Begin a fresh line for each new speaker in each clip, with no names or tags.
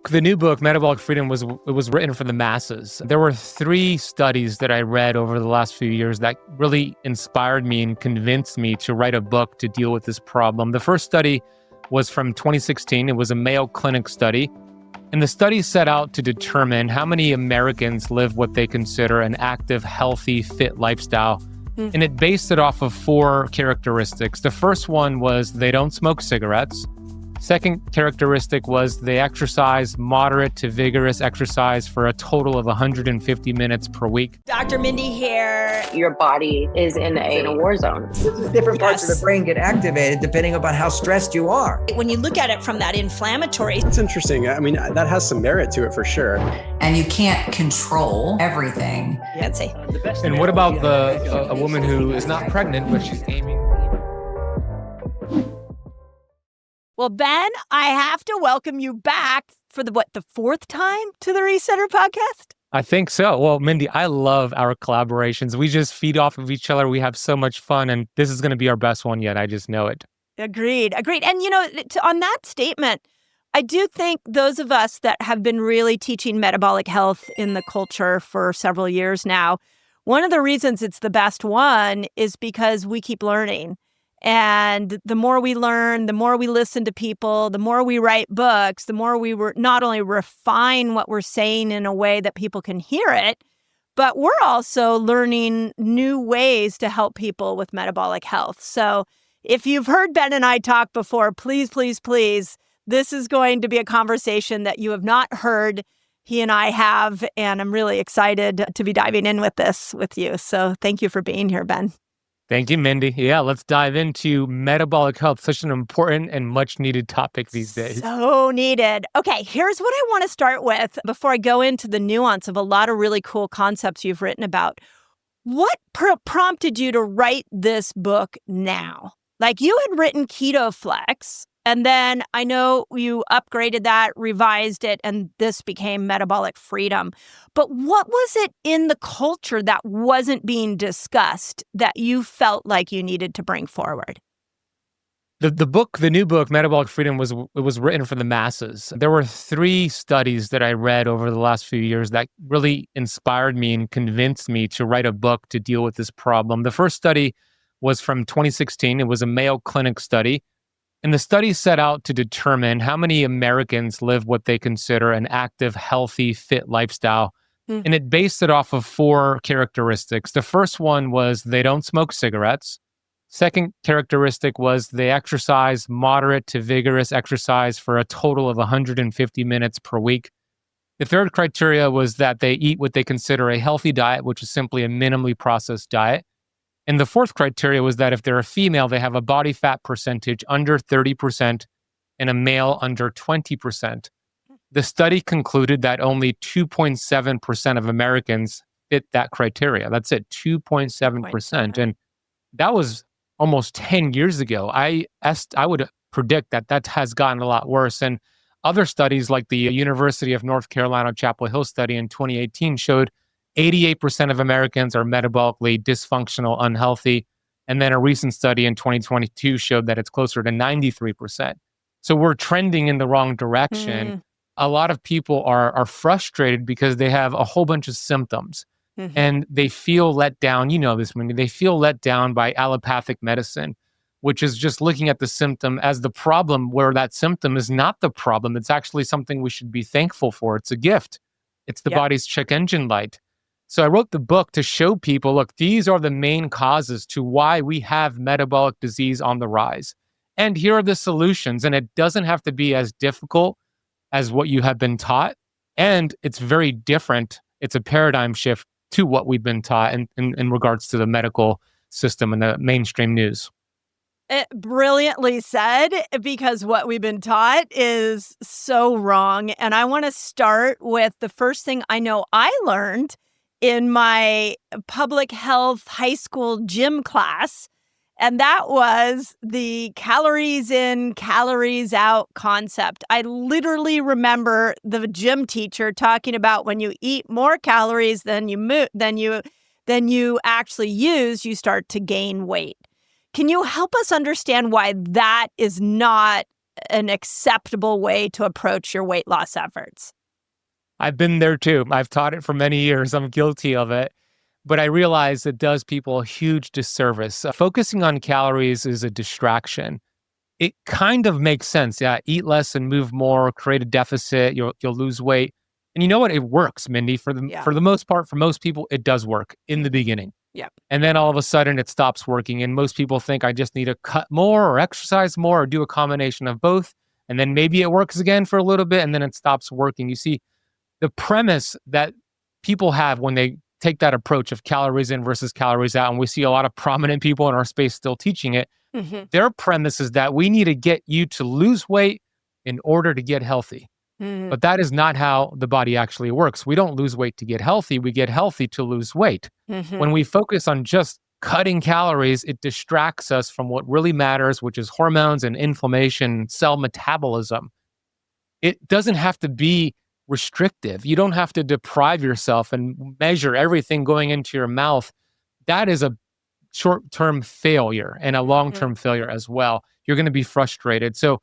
The new book, Metabolic Freedom, was written for the masses. There were 3 studies that I read over the last few years that really inspired me and convinced me to write a book to deal with this problem. The first study was from 2016. It was a Mayo Clinic study. And the study set out to determine how many Americans live what they consider an active, healthy, fit lifestyle. And it based it off of 4 characteristics. The first one was they don't smoke cigarettes. Second characteristic was they exercise moderate to vigorous exercise for a total of 150 minutes per week.
Dr. Mindy here.
Your body is in a war zone.
Different parts of the brain get activated depending upon how stressed you are.
When you look at it from that inflammatory.
It's interesting. I mean, that has some merit to it for sure.
And you can't control everything.
I'd say.
And what about a woman who is not pregnant, but she's aiming?
Well, Ben, I have to welcome you back for the 4th time to the Resetter podcast?
I think so. Well, Mindy, I love our collaborations. We just feed off of each other. We have so much fun, and this is going to be our best one yet. I just know it.
Agreed. And, on that statement, I do think those of us that have been really teaching metabolic health in the culture for several years now, one of the reasons it's the best one is because we keep learning. And the more we learn, the more we listen to people, the more we write books, the more we not only refine what we're saying in a way that people can hear it, but we're also learning new ways to help people with metabolic health. So if you've heard Ben and I talk before, please, please, please, this is going to be a conversation that you have not heard. He and I have, and I'm really excited to be diving in with this with you. So thank you for being here, Ben.
Thank you, Mindy. Yeah, let's dive into metabolic health, such an important and much needed topic these days.
So needed. Okay, here's what I want to start with before I go into the nuance of a lot of really cool concepts you've written about. What prompted you to write this book now? Like you had written Keto Flex, and then I know you upgraded that, revised it, and this became Metabolic Freedom. But what was it in the culture that wasn't being discussed that you felt like you needed to bring forward?
The new book, Metabolic Freedom, was written for the masses. There were 3 studies that I read over the last few years that really inspired me and convinced me to write a book to deal with this problem. The first study was from 2016. It was a Mayo Clinic study. And the study set out to determine how many Americans live what they consider an active, healthy, fit lifestyle. And it based it off of 4 characteristics. The first one was they don't smoke cigarettes. Second characteristic was they exercise moderate to vigorous exercise for a total of 150 minutes per week. The third criteria was that they eat what they consider a healthy diet, which is simply a minimally processed diet. And the fourth criteria was that if they're a female, they have a body fat percentage under 30% and a male under 20%. The study concluded that only 2.7% of Americans fit that criteria. That's it, 2.7%. And that was almost 10 years ago. I would predict that has gotten a lot worse. And other studies like the University of North Carolina Chapel Hill study in 2018 showed 88% of Americans are metabolically dysfunctional, unhealthy. And then a recent study in 2022 showed that it's closer to 93%. So we're trending in the wrong direction. A lot of people are frustrated because they have a whole bunch of symptoms and they feel let down. You know this, Mindy. They feel let down by allopathic medicine, which is just looking at the symptom as the problem where that symptom is not the problem. It's actually something we should be thankful for. It's a gift. It's the body's check engine light. So I wrote the book to show people, look, these are the main causes to why we have metabolic disease on the rise. And here are the solutions. And it doesn't have to be as difficult as what you have been taught. And it's very different. It's a paradigm shift to what we've been taught in regards to the medical system and the mainstream news.
Brilliantly said, because what we've been taught is so wrong. And I want to start with the first thing I know I learned in my public health high school gym class. And that was the calories in, calories out concept. I literally remember the gym teacher talking about when you eat more calories than you actually use, you start to gain weight. Can you help us understand why that is not an acceptable way to approach your weight loss efforts?
I've been there too. I've taught it for many years. I'm guilty of it. But I realize it does people a huge disservice. Focusing on calories is a distraction. It kind of makes sense. Yeah, eat less and move more, create a deficit, you'll lose weight. And you know what? It works, Mindy.
Yeah.
For the most part, for most people, it does work in the beginning.
Yep.
And then all of a sudden it stops working. And most people think I just need to cut more or exercise more or do a combination of both. And then maybe it works again for a little bit and then it stops working. You see, the premise that people have when they take that approach of calories in versus calories out, and we see a lot of prominent people in our space still teaching it,
Mm-hmm.
their premise is that we need to get you to lose weight in order to get healthy.
Mm-hmm.
But that is not how the body actually works. We don't lose weight to get healthy. We get healthy to lose weight.
Mm-hmm.
When we focus on just cutting calories, it distracts us from what really matters, which is hormones and inflammation, cell metabolism. It doesn't have to be restrictive. You don't have to deprive yourself and measure everything going into your mouth. That is a short-term failure and a long-term failure as well. You're going to be frustrated. So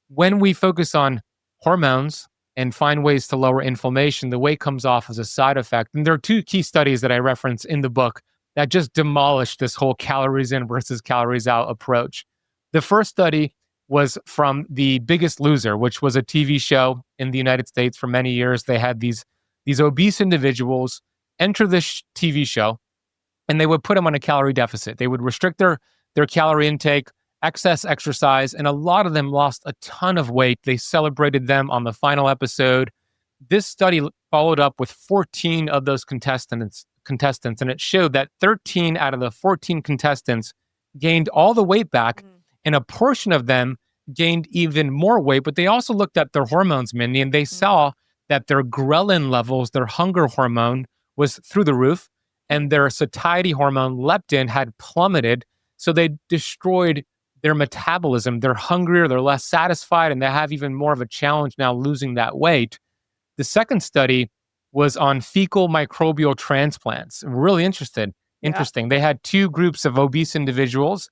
when we focus on hormones and find ways to lower inflammation, the weight comes off as a side effect. And there are two key studies that I reference in the book that just demolished this whole calories in versus calories out approach. The first study was from The Biggest Loser, which was a TV show in the United States for many years. They had these obese individuals enter this TV show, and they would put them on a calorie deficit. They would restrict their calorie intake, excess exercise, and a lot of them lost a ton of weight. They celebrated them on the final episode. This study followed up with 14 of those contestants, and it showed that 13 out of the 14 contestants gained all the weight back, and a portion of them gained even more weight. But they also looked at their hormones, Mindy, and they saw that their ghrelin levels, their hunger hormone, was through the roof, and their satiety hormone, leptin, had plummeted. So they destroyed their metabolism. They're hungrier, they're less satisfied, and they have even more of a challenge now losing that weight. The second study was on fecal microbial transplants. Really interesting. They had two groups of obese individuals.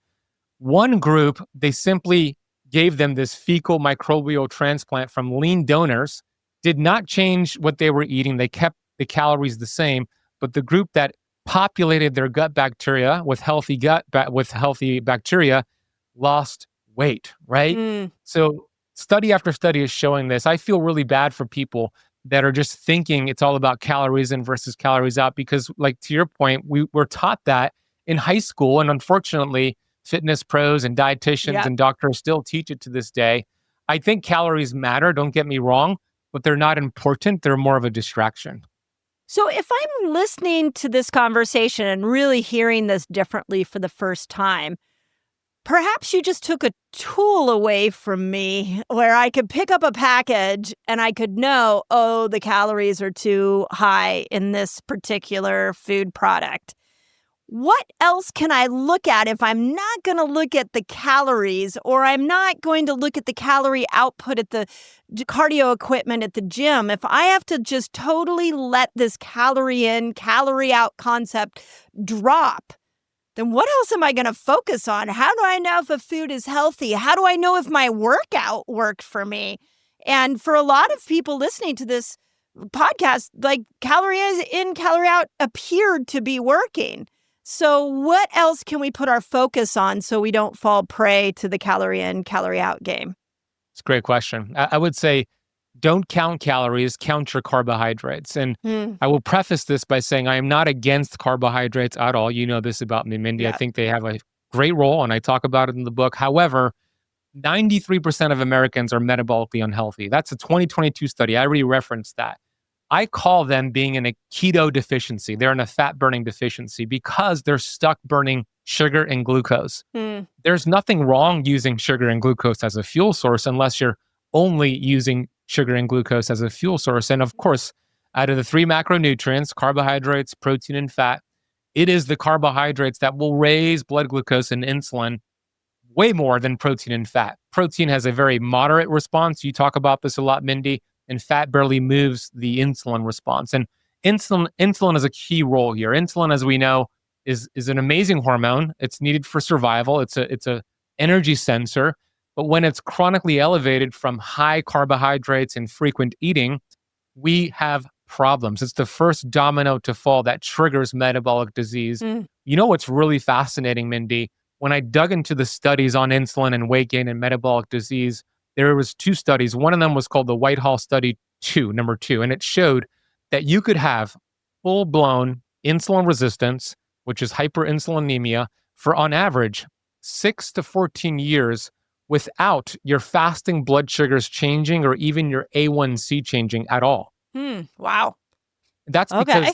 One group, they simply gave them this fecal microbial transplant from lean donors, did not change what they were eating. They kept the calories the same, but the group that populated their gut bacteria with healthy bacteria lost weight, right? So study after study is showing this. I feel really bad for people that are just thinking it's all about calories in versus calories out, because like to your point, we were taught that in high school, and unfortunately fitness pros and dietitians and doctors still teach it to this day. I think calories matter, don't get me wrong, but they're not important. They're more of a distraction.
So if I'm listening to this conversation and really hearing this differently for the first time, perhaps you just took a tool away from me where I could pick up a package and I could know, oh, the calories are too high in this particular food product. What else can I look at if I'm not going to look at the calories, or I'm not going to look at the calorie output at the cardio equipment at the gym? If I have to just totally let this calorie in, calorie out concept drop, then what else am I going to focus on? How do I know if a food is healthy? How do I know if my workout worked for me? And for a lot of people listening to this podcast, like calorie in, calorie out appeared to be working. So what else can we put our focus on so we don't fall prey to the calorie in, calorie out game?
It's a great question. I would say don't count calories, count your carbohydrates. And I will preface this by saying I am not against carbohydrates at all. You know this about me, Mindy. I think they have a great role, and I talk about it in the book. However, 93% of Americans are metabolically unhealthy. That's a 2022 study. I already referenced that. I call them being in a keto deficiency. They're in a fat-burning deficiency because they're stuck burning sugar and glucose. There's nothing wrong using sugar and glucose as a fuel source unless you're only using sugar and glucose as a fuel source. And of course, out of the three macronutrients, carbohydrates, protein, and fat, it is the carbohydrates that will raise blood glucose and insulin way more than protein and fat. Protein has a very moderate response. You talk about this a lot, Mindy. And fat barely moves the insulin response. And insulin is a key role here. Insulin, as we know, is an amazing hormone. It's needed for survival. It's a energy sensor. But when it's chronically elevated from high carbohydrates and frequent eating, we have problems. It's the first domino to fall that triggers metabolic disease.
Mm.
You know what's really fascinating, Mindy? When I dug into the studies on insulin and weight gain and metabolic disease, there was 2 studies. One of them was called the Whitehall Study 2, number 2, and it showed that you could have full-blown insulin resistance, which is hyperinsulinemia, for on average 6 to 14 years without your fasting blood sugars changing or even your A1C changing at all.
Wow.
That's because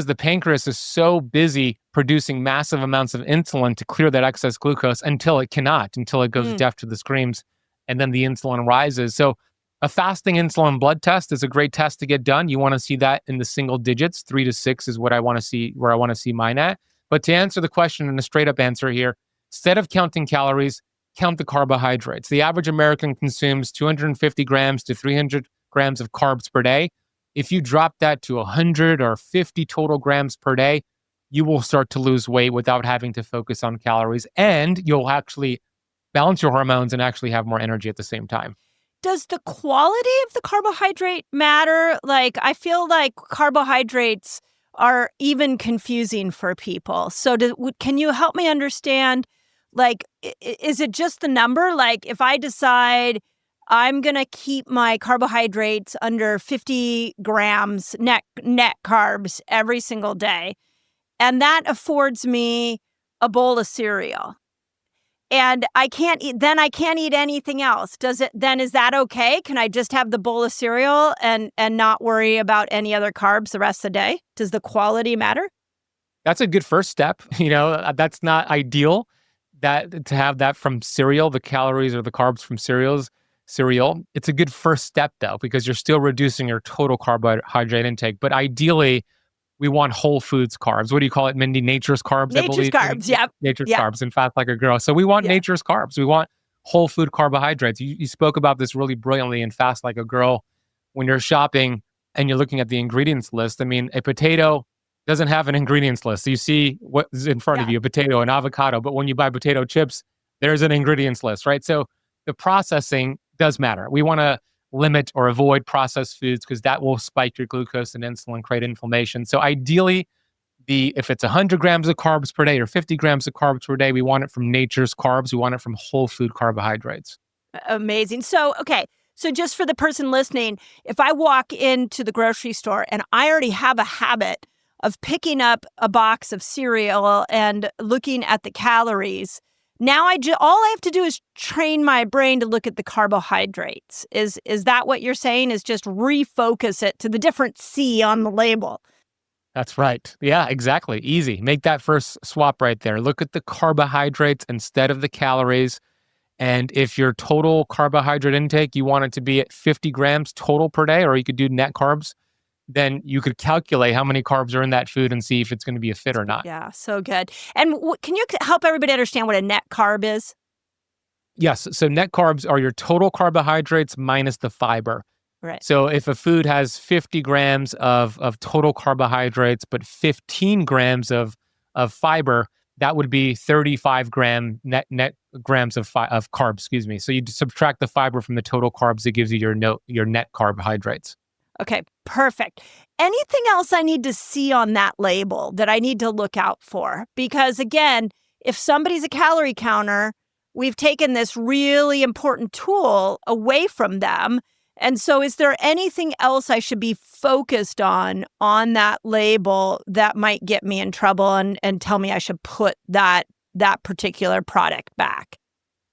the pancreas is so busy producing massive amounts of insulin to clear that excess glucose until it cannot, until it goes deaf to the screams, and then the insulin rises. So a fasting insulin blood test is a great test to get done. You want to see that in the single digits. 3 to 6 is what I want to see, where I want to see mine at. But to answer the question in a straight up answer here, instead of counting calories, count the carbohydrates. The average American consumes 250 grams to 300 grams of carbs per day. If you drop that to 100 or 50 total grams per day, you will start to lose weight without having to focus on calories, and you'll actually balance your hormones and actually have more energy at the same time.
Does the quality of the carbohydrate matter? Like, I feel like carbohydrates are even confusing for people. So can you help me understand, like, is it just the number? Like, if I decide I'm going to keep my carbohydrates under 50 grams net carbs every single day, and that affords me a bowl of cereal, and I can't eat anything else. Is that okay? Can I just have the bowl of cereal and not worry about any other carbs the rest of the day? Does the quality matter?
That's a good first step. That's not ideal to have that from cereal, the calories or the carbs from cereal. It's a good first step though, because you're still reducing your total carbohydrate intake. But ideally, we want whole foods carbs. What do you call it, Mindy? Nature's carbs, I believe.
Carbs, yep.
Nature's carbs, and Fat Like a Girl. So we want nature's carbs. We want whole food carbohydrates. You spoke about this really brilliantly in Fast Like a Girl. When you're shopping and you're looking at the ingredients list, I mean, a potato doesn't have an ingredients list. So you see what's in front of you, a potato, an avocado. But when you buy potato chips, there's an ingredients list, right? So the processing does matter. We want to limit or avoid processed foods because that will spike your glucose and insulin, create inflammation. So ideally, if it's 100 grams of carbs per day or 50 grams of carbs per day, we want it from nature's carbs. We want it from whole food carbohydrates.
Amazing. So, okay. So just for the person listening, if I walk into the grocery store and I already have a habit of picking up a box of cereal and looking at the calories, now all I have to do is train my brain to look at the carbohydrates. Is that what you're saying? Is just refocus it to the different C on the label?
That's right. Yeah, exactly. Easy. Make that first swap right there. Look at the carbohydrates instead of the calories. And if your total carbohydrate intake, you want it to be at 50 grams total per day, or you could do net carbs, then you could calculate how many carbs are in that food and see if it's going to be a fit or not.
Yeah, so good. And can you help everybody understand what a net carb is?
Yes. So net carbs are your total carbohydrates minus the fiber.
Right.
So if a food has 50 grams of total carbohydrates, but 15 grams of fiber, that would be 35 net grams of carbs, excuse me. So you subtract the fiber from the total carbs, it gives you your net carbohydrates.
Okay, perfect. Anything else I need to see on that label that I need to look out for? Because again, if somebody's a calorie counter, we've taken this really important tool away from them. And so is there anything else I should be focused on that label that might get me in trouble and tell me I should put that particular product back?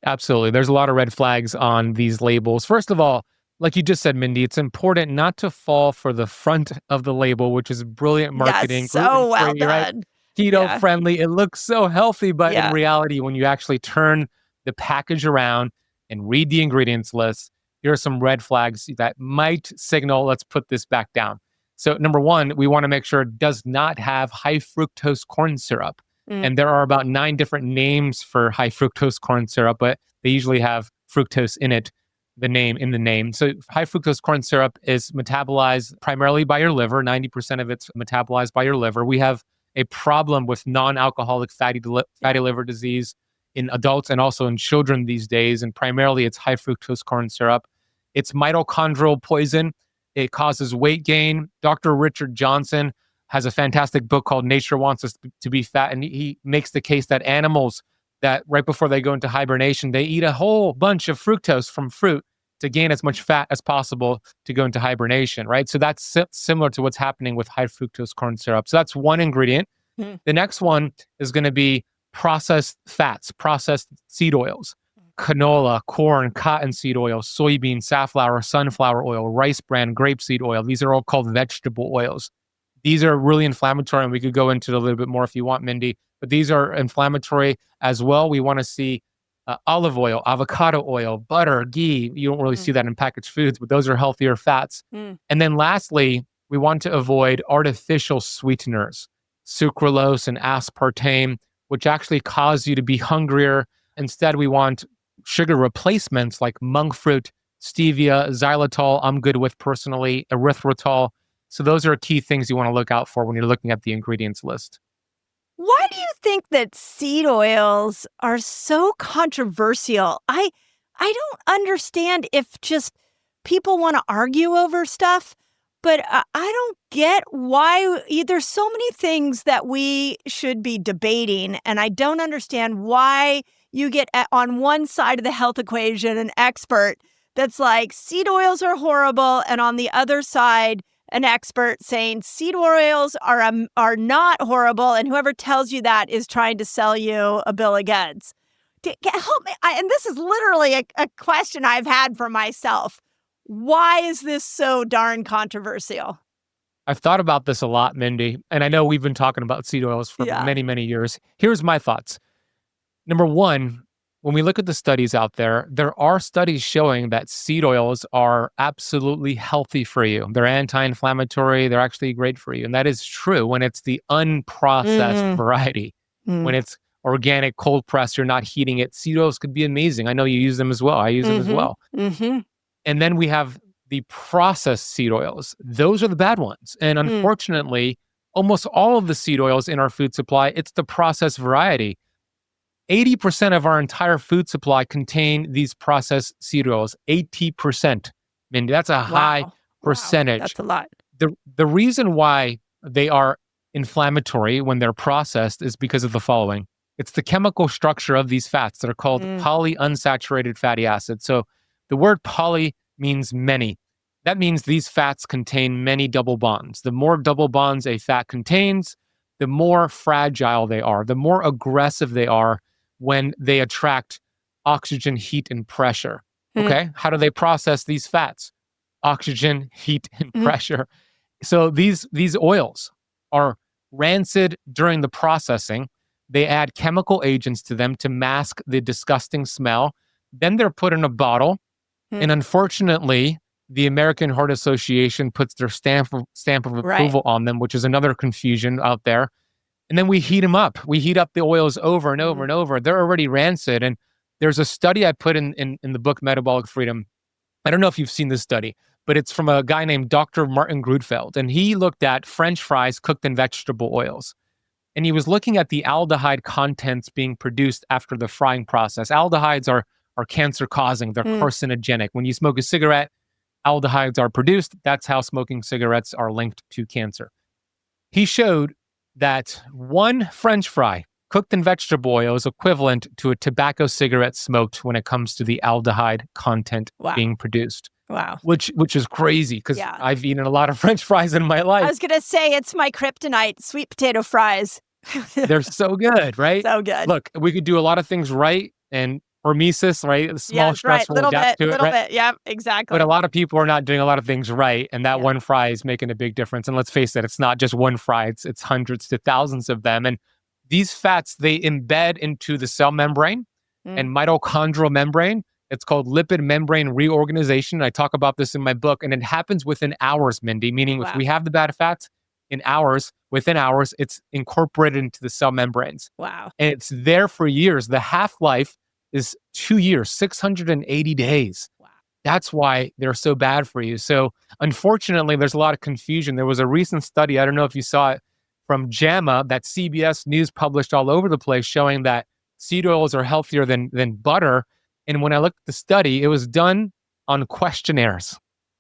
Absolutely. There's a lot of red flags on these labels. First of all, like you just said, Mindy, it's important not to fall for the front of the label, which is brilliant marketing.
Yes, so well done.
Right? Keto friendly. It looks so healthy, but in reality, when you actually turn the package around and read the ingredients list, here are some red flags that might signal, let's put this back down. So number one, we want to make sure it does not have high fructose corn syrup. And there are about 9 different names for high fructose corn syrup, but they usually have fructose in it. The name. So high fructose corn syrup is metabolized primarily by your liver. 90% of it's metabolized by your liver. We have a problem with non-alcoholic fatty liver disease in adults and also in children these days. And primarily it's high fructose corn syrup. It's mitochondrial poison. It causes weight gain. Dr. Richard Johnson has a fantastic book called Nature Wants Us to Be Fat. And he makes the case that animals that right before they go into hibernation, they eat a whole bunch of fructose from fruit to gain as much fat as possible to go into hibernation, right? So that's similar to what's happening with high fructose corn syrup. So that's one ingredient. The next one is going to be processed fats, processed seed oils, canola, corn, cottonseed oil, soybean, safflower, sunflower oil, rice bran, grapeseed oil. These are all called vegetable oils. These are really inflammatory, and we could go into it a little bit more if you want, Mindy, but these are inflammatory as well. We want to see olive oil, avocado oil, butter, ghee. You don't really see that in packaged foods, but those are healthier fats. And then lastly, we want to avoid artificial sweeteners, sucralose and aspartame, which actually cause you to be hungrier. Instead, we want sugar replacements like monk fruit, stevia, xylitol, I'm good with personally, erythritol. So those are key things you want to look out for when you're looking at the ingredients list.
Why do you think that seed oils are so controversial? I don't understand if just people want to argue over stuff, but I don't get why there's so many things that we should be debating, and I don't understand why you get on one side of the health equation an expert that's like seed oils are horrible, and on the other side an expert saying seed oils are not horrible, and whoever tells you that is trying to sell you a bill of goods. Help me. And this is literally a question I've had for myself. Why is this so darn controversial?
I've thought about this a lot, Mindy, and I know we've been talking about seed oils for many, many years. Here's my thoughts. Number one, when we look at the studies out there, there are studies showing that seed oils are absolutely healthy for you. They're anti-inflammatory. They're actually great for you. And that is true when it's the unprocessed variety. When it's organic, cold pressed, you're not heating it. Seed oils could be amazing. I know you use them as well. I use them as well. And then we have the processed seed oils. Those are the bad ones. And unfortunately, almost all of the seed oils in our food supply, it's the processed variety. 80% of our entire food supply contain these processed seed oils. 80%. Mindy, that's a high percentage.
That's a lot.
The reason why they are inflammatory when they're processed is because of the following. It's the chemical structure of these fats that are called polyunsaturated fatty acids. So the word poly means many. That means these fats contain many double bonds. The more double bonds a fat contains, the more fragile they are, the more aggressive they are when they attract oxygen, heat, and pressure. Okay? How do they process these fats? Oxygen, heat, and pressure. So these oils are rancid during the processing. They add chemical agents to them to mask the disgusting smell. Then they're put in a bottle. And unfortunately, the American Heart Association puts their stamp of approval on them, which is another confusion out there. And then we heat them up. We heat up the oils over and over and over. They're already rancid. And there's a study I put in the book Metabolic Freedom. I don't know if you've seen this study, but it's from a guy named Dr. Martin Grudfeld. And he looked at French fries cooked in vegetable oils. And he was looking at the aldehyde contents being produced after the frying process. Aldehydes are cancer-causing. They're carcinogenic. When you smoke a cigarette, aldehydes are produced. That's how smoking cigarettes are linked to cancer. He showed that one French fry cooked in vegetable oil is equivalent to a tobacco cigarette smoked when it comes to the aldehyde content being produced.
Wow.
Which is crazy because I've eaten a lot of French fries in my life.
I was going to say it's my kryptonite, sweet potato fries.
They're so good, right?
So good.
Look, we could do a lot of things right, and hormesis, right? Small stress will adapt to it.
Little bit. Yeah, exactly.
But a lot of people are not doing a lot of things right, and that one fry is making a big difference. And let's face it, it's not just one fry, it's hundreds to thousands of them. And these fats, they embed into the cell membrane and mitochondrial membrane. It's called lipid membrane reorganization. I talk about this in my book, and it happens within hours, Mindy, meaning if we have the bad fats within hours, it's incorporated into the cell membranes.
Wow.
And it's there for years. The half-life is 2 years, 680 days. Wow. That's why they're so bad for you. So unfortunately, there's a lot of confusion. There was a recent study, I don't know if you saw it, from JAMA that CBS News published all over the place showing that seed oils are healthier than butter. And when I looked at the study, it was done on questionnaires.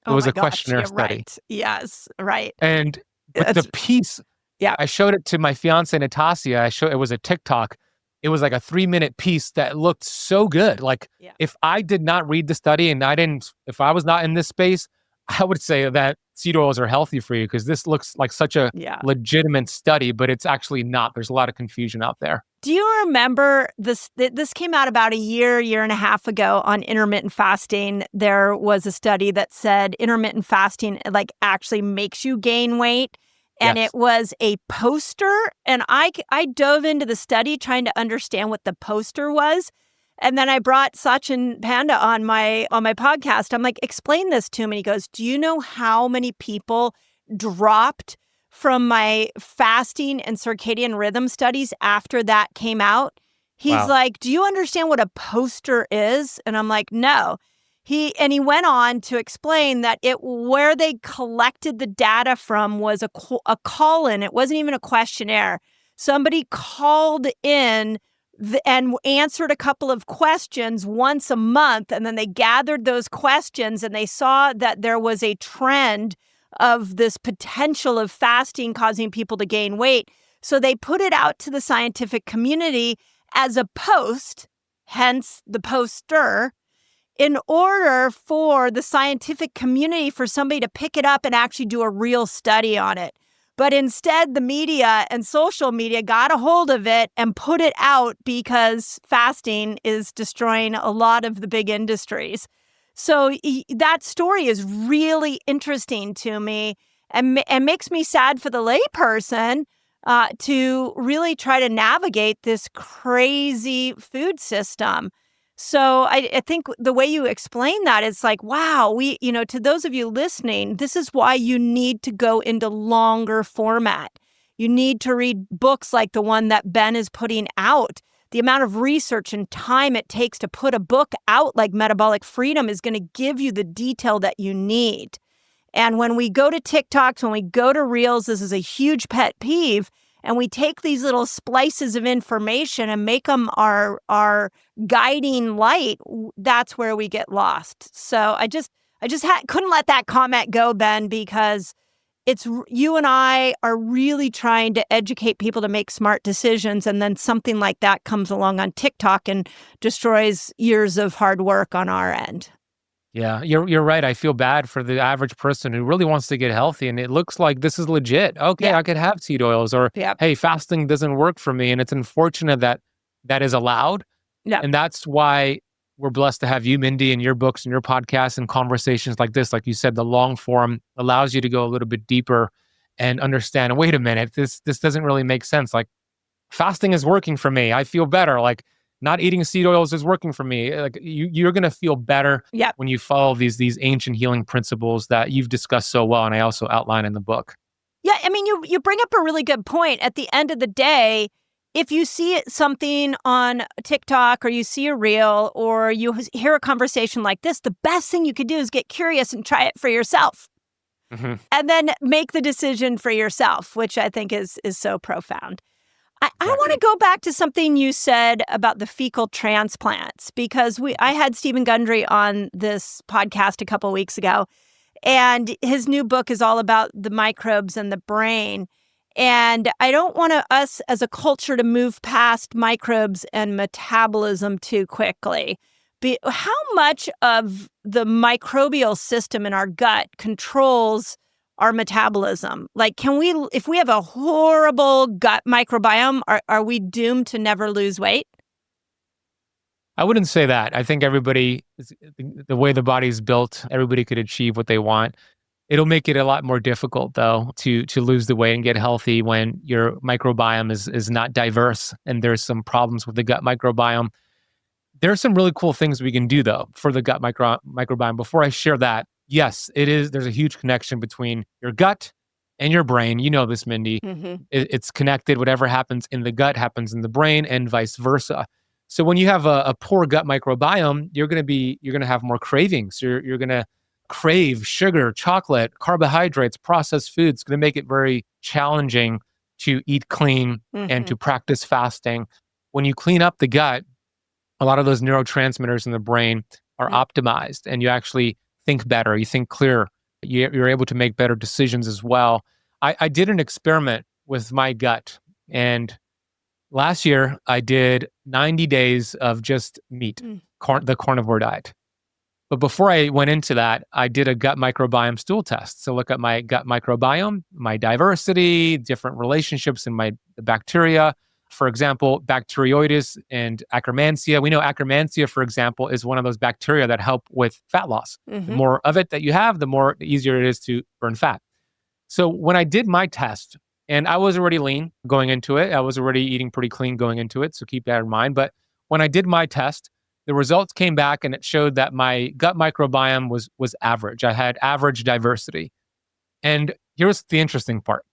It
Oh
was
my
a
gosh,
questionnaire
you're
study.
right. Yes, right.
And but the
It's
piece,
yeah.
I showed it to my fiance Natasha. It was a TikTok. It was like a 3-minute piece that looked so good. Like
Yeah.
if I did not read the study and if I was not in this space, I would say that seed oils are healthy for you because this looks like such a
Yeah.
legitimate study, but it's actually not. There's a lot of confusion out there.
Do you remember this? This came out about a year and a half ago on intermittent fasting. There was a study that said intermittent fasting like actually makes you gain weight. And
Yes.
it was a poster. And I dove into the study trying to understand what the poster was. And then I brought Sachin Panda on my podcast. I'm like, explain this to him. And he goes, do you know how many people dropped from my fasting and circadian rhythm studies after that came out? He's
Wow.
like, do you understand what a poster is? And I'm like, no. He went on to explain that where they collected the data from was a call-in. It wasn't even a questionnaire. Somebody called in and answered a couple of questions once a month, and then they gathered those questions and they saw that there was a trend of this potential of fasting causing people to gain weight. So they put it out to the scientific community as a post, hence the poster, in order for the scientific community, for somebody to pick it up and actually do a real study on it. But instead, the media and social media got a hold of it and put it out because fasting is destroying a lot of the big industries. So that story is really interesting to me and makes me sad for the layperson to really try to navigate this crazy food system. So I think the way you explain that is like, wow, to those of you listening, this is why you need to go into longer format. You need to read books like the one that Ben is putting out. The amount of research and time it takes to put a book out like Metabolic Freedom is going to give you the detail that you need. And when we go to TikToks, when we go to Reels, this is a huge pet peeve. And we take these little splices of information and make them our guiding light. That's where we get lost. So I just couldn't let that comment go, Ben, because you and I are really trying to educate people to make smart decisions. And then something like that comes along on TikTok and destroys years of hard work on our end.
Yeah, you're right. I feel bad for the average person who really wants to get healthy, and it looks like this is legit. Okay,
Yeah.
I could have seed oils, or
Yeah.
hey, fasting doesn't work for me, and it's unfortunate that that is allowed.
Yeah.
And that's why we're blessed to have you, Mindy, and your books and your podcasts and conversations like this. Like you said, the long form allows you to go a little bit deeper and understand. Wait a minute, this doesn't really make sense. Like fasting is working for me. I feel better. Like not eating seed oils is working for me. Like you're going to feel better
Yeah.
when you follow these ancient healing principles that you've discussed so well, and I also outline in the book.
Yeah, I mean, you bring up a really good point. At the end of the day, if you see something on TikTok or you see a reel or you hear a conversation like this, the best thing you could do is get curious and try it for yourself.
Mm-hmm.
And then make the decision for yourself, which I think is so profound. I want to go back to something you said about the fecal transplants, because I had Stephen Gundry on this podcast a couple of weeks ago, and his new book is all about the microbes and the brain. And I don't want us as a culture to move past microbes and metabolism too quickly. How much of the microbial system in our gut controls our metabolism? Like, if we have a horrible gut microbiome, are we doomed to never lose weight?
I wouldn't say that. I think the way the body's built, everybody could achieve what they want. It'll make it a lot more difficult, though, to lose the weight and get healthy when your microbiome is not diverse and there's some problems with the gut microbiome. There are some really cool things we can do, though, for the gut microbiome. Before I share that, yes, there's a huge connection between your gut and your brain. You know this, Mindy.
Mm-hmm.
It's connected. Whatever happens in the gut happens in the brain and vice versa. So when you have a poor gut microbiome, you're going to have more cravings. You're going to crave sugar, chocolate, carbohydrates, processed foods. It's going to make it very challenging to eat clean and to practice fasting. when you clean up the gut, a lot of those neurotransmitters in the brain are optimized and you actually think better, you think clearer, you're able to make better decisions as well. I did an experiment with my gut, and last year I did 90 days of just meat, the carnivore diet. But before I went into that, I did a gut microbiome stool test. So look at my gut microbiome, my diversity, different relationships in the bacteria. For example, Bacteroides and Akkermansia. We know Akkermansia, for example, is one of those bacteria that help with fat loss. The more of it that you have, the easier it is to burn fat. So when I did my test, and I was already lean going into it, I was already eating pretty clean going into it, so keep that in mind. But when I did my test, the results came back and it showed that my gut microbiome was average. I had average diversity. And here's the interesting part.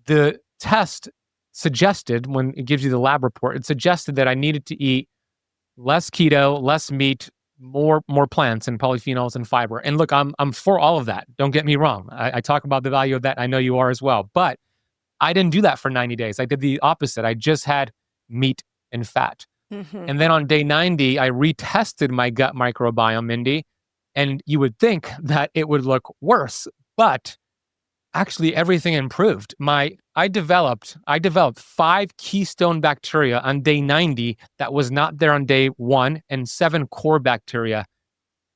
The test suggested, when it gives you the lab report, it suggested that I needed to eat less keto, less meat, more plants and polyphenols and fiber. And look, I'm for all of that. Don't get me wrong. I talk about the value of that. I know you are as well. But I didn't do that for 90 days. I did the opposite. I just had meat and fat. And then on day 90, I retested my gut microbiome, Mindy, and you would think that it would look worse, but actually everything improved. I developed 5 keystone bacteria on day 90 that was not there on day 1, and 7 core bacteria.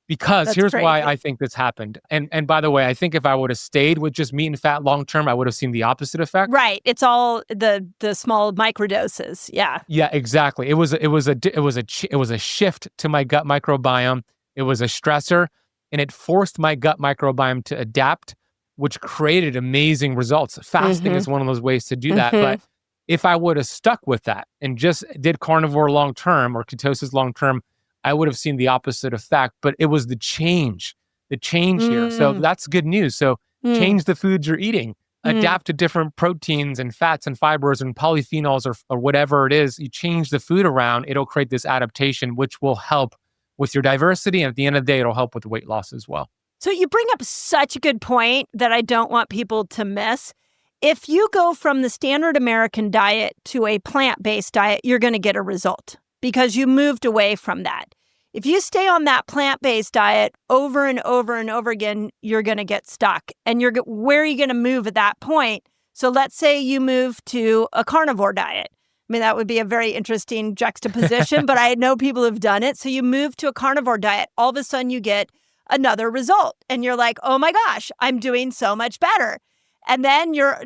Because
That's
here's
crazy.
why I think this happened. And by the way, I think if I would have stayed with just meat and fat long term, I would have seen the opposite effect.
Right. It's all the small microdoses. Yeah.
Yeah, exactly. It was a shift to my gut microbiome. It was a stressor, and it forced my gut microbiome to adapt, which created amazing results. Fasting is one of those ways to do that. But if I would have stuck with that and just did carnivore long term or ketosis long term, I would have seen the opposite effect. But it was the change here. So that's good news. So change the foods you're eating. Adapt to different proteins and fats and fibers and polyphenols or whatever it is. You change the food around, it'll create this adaptation, which will help with your diversity. And at the end of the day, it'll help with weight loss as well.
So you bring up such a good point that I don't want people to miss. If you go from the standard American diet to a plant-based diet, you're going to get a result because you moved away from that. If you stay on that plant-based diet over and over and over again, you're going to get stuck. And where are you going to move at that point? So let's say you move to a carnivore diet. I mean, that would be a very interesting juxtaposition, but I know people have done it. So you move to a carnivore diet, all of a sudden you get another result. And you're like, oh my gosh, I'm doing so much better. And then you're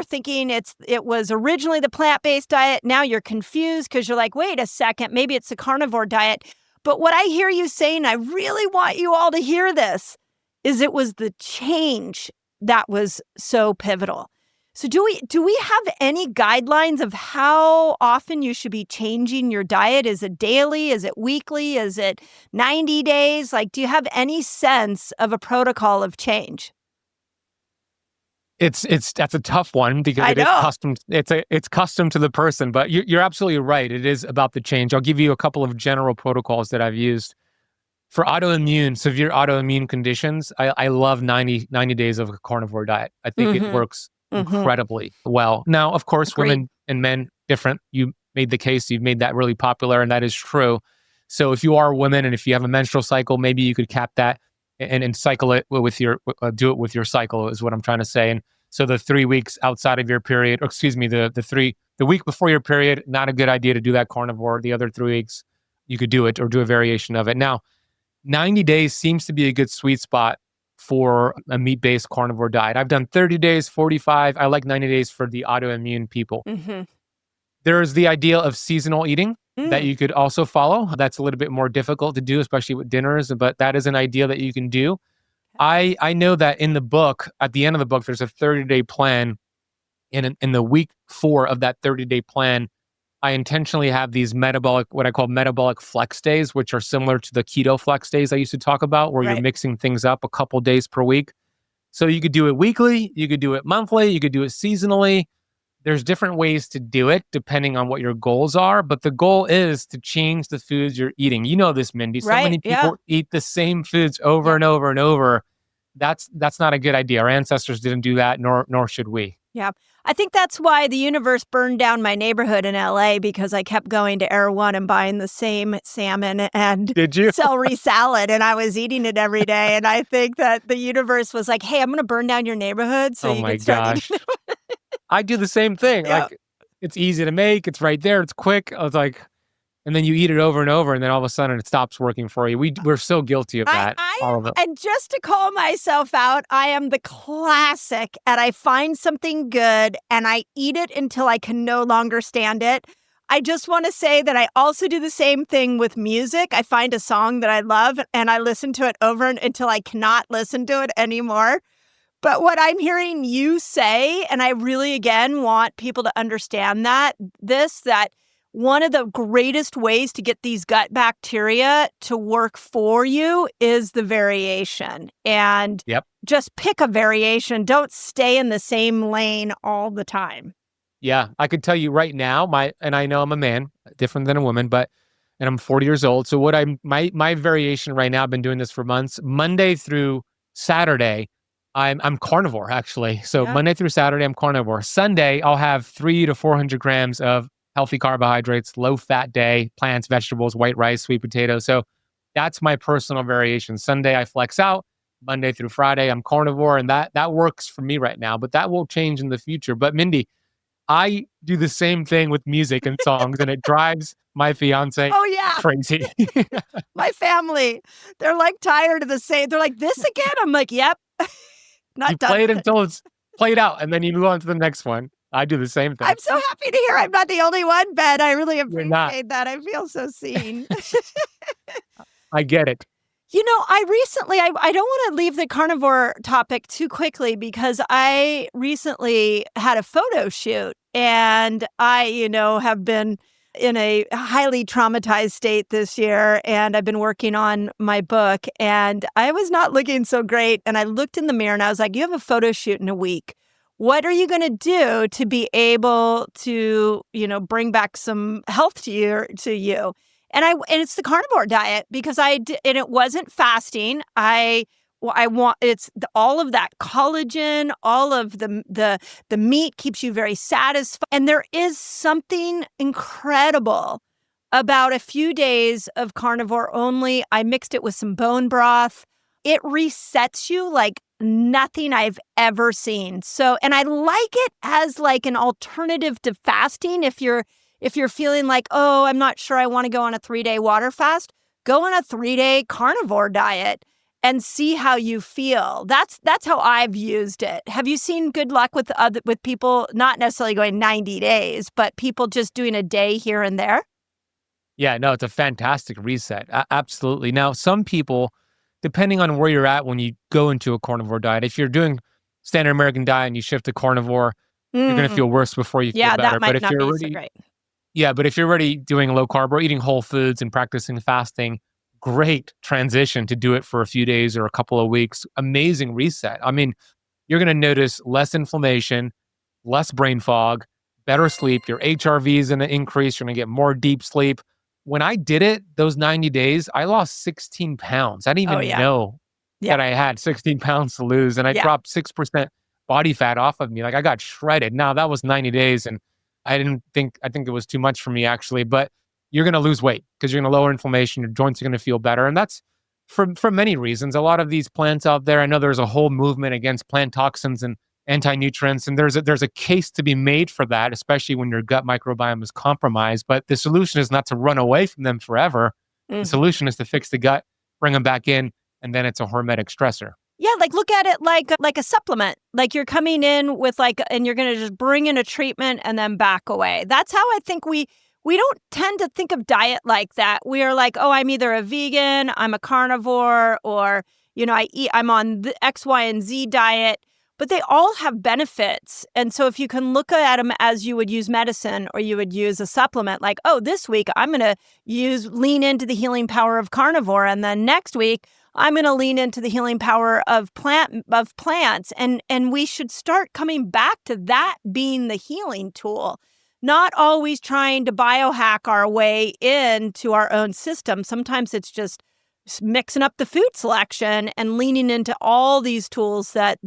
thinking it was originally the plant-based diet. Now you're confused because you're like, wait a second, maybe it's a carnivore diet. But what I hear you saying, I really want you all to hear this, is it was the change that was so pivotal. So do we have any guidelines of how often you should be changing your diet? Is it daily? Is it weekly? Is it 90 days? Like, do you have any sense of a protocol of change?
That's a tough one because it is custom. It's custom to the person, but you're absolutely right. It is about the change. I'll give you a couple of general protocols that I've used for severe autoimmune conditions. I love 90 days of a carnivore diet. I think it works incredibly well. Now, of course, women and men different. You made the case. You've made that really popular, and that is true. So if you are a woman and if you have a menstrual cycle, maybe you could cap that and cycle it with do it with your cycle is what I'm trying to say. And so the 3 weeks outside of your period, or excuse me, the week before your period, not a good idea to do that carnivore. The other 3 weeks, you could do it or do a variation of it. Now, 90 days seems to be a good sweet spot for a meat-based carnivore diet. I've done 30 days, 45. I like 90 days for the autoimmune people. There's the idea of seasonal eating that you could also follow. That's a little bit more difficult to do, especially with dinners, but that is an idea that you can do. I know that in the book, at the end of the book, there's a 30-day plan. In the week 4 of that 30-day plan, I intentionally have these what I call metabolic flex days, which are similar to the keto flex days I used to talk about, where you're mixing things up a couple days per week. So you could do it weekly, you could do it monthly, you could do it seasonally. There's different ways to do it depending on what your goals are, but the goal is to change the foods you're eating. You know this, Mindy. So many people eat the same foods over and over and over. That's not a good idea. Our ancestors didn't do that, nor should we.
Yeah. I think that's why the universe burned down my neighborhood in LA, because I kept going to Air One and buying the same salmon and
Did you?
celery salad, and I was eating it every day. And I think that the universe was like, hey, I'm going to burn down your neighborhood so
Oh
you
my
can start
gosh.
eating.
I do the same thing.
Yeah.
Like, it's easy to make. It's right there. It's quick. I was like, and then you eat it over and over, and then all of a sudden it stops working for you. We're so guilty of that. All of it.
And just to call myself out, I am the classic, and I find something good and I eat it until I can no longer stand it. I just want to say that I also do the same thing with music. I find a song that I love and I listen to it over until I cannot listen to it anymore. But what I'm hearing you say, and I really, again, want people to understand that one of the greatest ways to get these gut bacteria to work for you is the variation. And just pick a variation. Don't stay in the same lane all the time.
Yeah, I could tell you right now, and I know I'm a man, different than a woman, and I'm 40 years old. So my variation right now, I've been doing this for months, Monday through Saturday, I'm carnivore actually. So Monday through Saturday, I'm carnivore. Sunday, I'll have 300 to 400 grams of healthy carbohydrates, low fat day, plants, vegetables, white rice, sweet potatoes. So that's my personal variation. Sunday, I flex out. Monday through Friday, I'm carnivore, and that works for me right now, but that will change in the future. But Mindy, I do the same thing with music and songs, and it drives my fiance crazy.
My family, they're like tired of the same. They're like, this again? I'm like, yep. Not
you
done.
play it until it's played out, and then you move on to the next one. I do the same thing.
I'm so happy to hear I'm not the only one, Ben. I really appreciate that. I feel so seen.
I get it.
You know, I don't want to leave the carnivore topic too quickly, because I recently had a photo shoot, and I, have been in a highly traumatized state this year, and I've been working on my book, and I was not looking so great. And I looked in the mirror and I was like, you have a photo shoot in a week. What are you going to do to be able to, bring back some health to you? And it's the carnivore diet, because and it wasn't fasting. All of that collagen, all of the meat keeps you very satisfied. And there is something incredible about a few days of carnivore only. I mixed it with some bone broth. It resets you like nothing I've ever seen. So, and I like it as like an alternative to fasting. If you're feeling like, oh, I'm not sure I want to go on a 3-day water fast, go on a 3-day carnivore diet and see how you feel. That's how I've used it. Have you seen good luck with people not necessarily going 90 days, but people just doing a day here and there?
Yeah, no, it's a fantastic reset. Absolutely. Now, some people, depending on where you're at when you go into a carnivore diet, if you're doing standard American diet and you shift to carnivore, you're going to feel worse before you feel better.
That might
but if
not
you're
be
already,
so great.
Yeah, but if you're already doing low carb or eating whole foods and practicing fasting, great transition to do it for a few days or a couple of weeks. Amazing reset. I mean, you're going to notice less inflammation, less brain fog, better sleep. Your HRV is going to increase. You're going to get more deep sleep. When I did it, those 90 days, I lost 16 pounds. I didn't even know that I had 16 pounds to lose. And I dropped 6% body fat off of me. Like, I got shredded. Now, that was 90 days. And I think it was too much for me, actually. But you're going to lose weight because you're going to lower inflammation. Your joints are going to feel better. And that's for many reasons. A lot of these plants out there, I know there's a whole movement against plant toxins and anti-nutrients. And there's a case to be made for that, especially when your gut microbiome is compromised. But the solution is not to run away from them forever. The solution is to fix the gut, bring them back in, and then it's a hormetic stressor.
Yeah, like look at it like a supplement. Like you're coming in with and you're going to just bring in a treatment and then back away. That's how I think we don't tend to think of diet like that. We are like, oh, I'm either a vegan, I'm a carnivore, or, I'm on the X, Y, and Z diet. But they all have benefits. And so if you can look at them as you would use medicine or you would use a supplement, like, oh, this week I'm going to lean into the healing power of carnivore. And then next week, I'm going to lean into the healing power of plants. And we should start coming back to that being the healing tool, not always trying to biohack our way into our own system. Sometimes it's just mixing up the food selection and leaning into all these tools that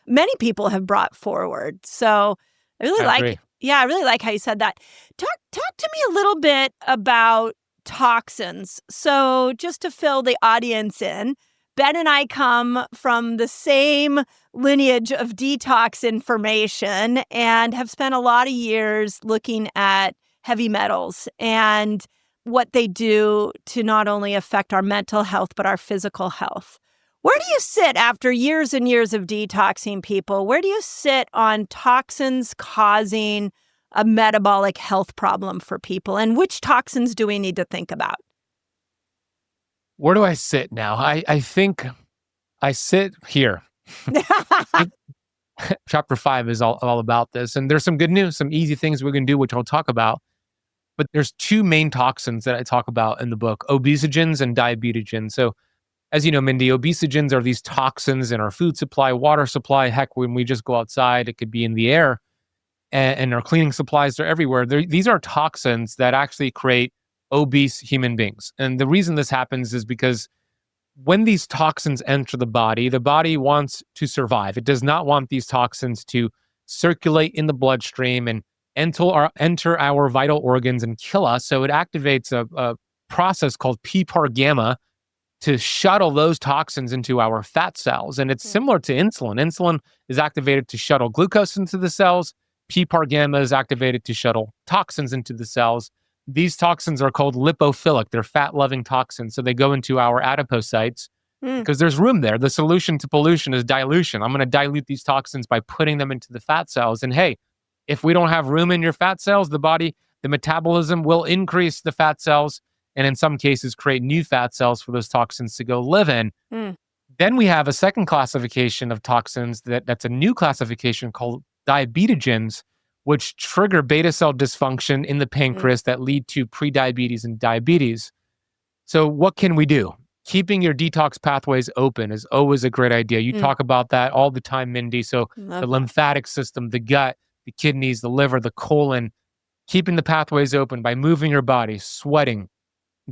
many people have brought forward. So I really
I
like,
agree.
I really like how you said that. Talk to me a little bit about toxins. So just to fill the audience in, Ben and I come from the same lineage of detox information and have spent a lot of years looking at heavy metals and what they do to not only affect our mental health, but our physical health. Where do you sit after years and years of detoxing people? Where do you sit on toxins causing a metabolic health problem for people? And which toxins do we need to think about?
Where do I sit now? I think I sit here. Chapter 5 is all about this. And there's some good news, some easy things we can do, which I'll talk about. But there's two main toxins that I talk about in the book, obesogens and diabetogens. So as you know, Mindy, obesogens are these toxins in our food supply, water supply. Heck, when we just go outside, it could be in the air, and our cleaning supplies are everywhere. These are toxins that actually create obese human beings. And the reason this happens is because when these toxins enter the body wants to survive. It does not want these toxins to circulate in the bloodstream and enter our vital organs and kill us. So it activates a process called PPAR gamma to shuttle those toxins into our fat cells. And it's similar to insulin. Insulin is activated to shuttle glucose into the cells. PPAR gamma is activated to shuttle toxins into the cells. These toxins are called lipophilic. They're fat-loving toxins. So they go into our adipocytes because there's room there. The solution to pollution is dilution. I'm going to dilute these toxins by putting them into the fat cells. And hey, if we don't have room in your fat cells, the metabolism will increase the fat cells and in some cases create new fat cells for those toxins to go live in. Then we have a second classification of toxins that's a new classification called diabetogens, which trigger beta cell dysfunction in the pancreas that lead to prediabetes and diabetes. So what can we do? Keeping your detox pathways open is always a great idea. You talk about that all the time, Mindy. So the lymphatic system, the gut, the kidneys, the liver, the colon, keeping the pathways open by moving your body, sweating,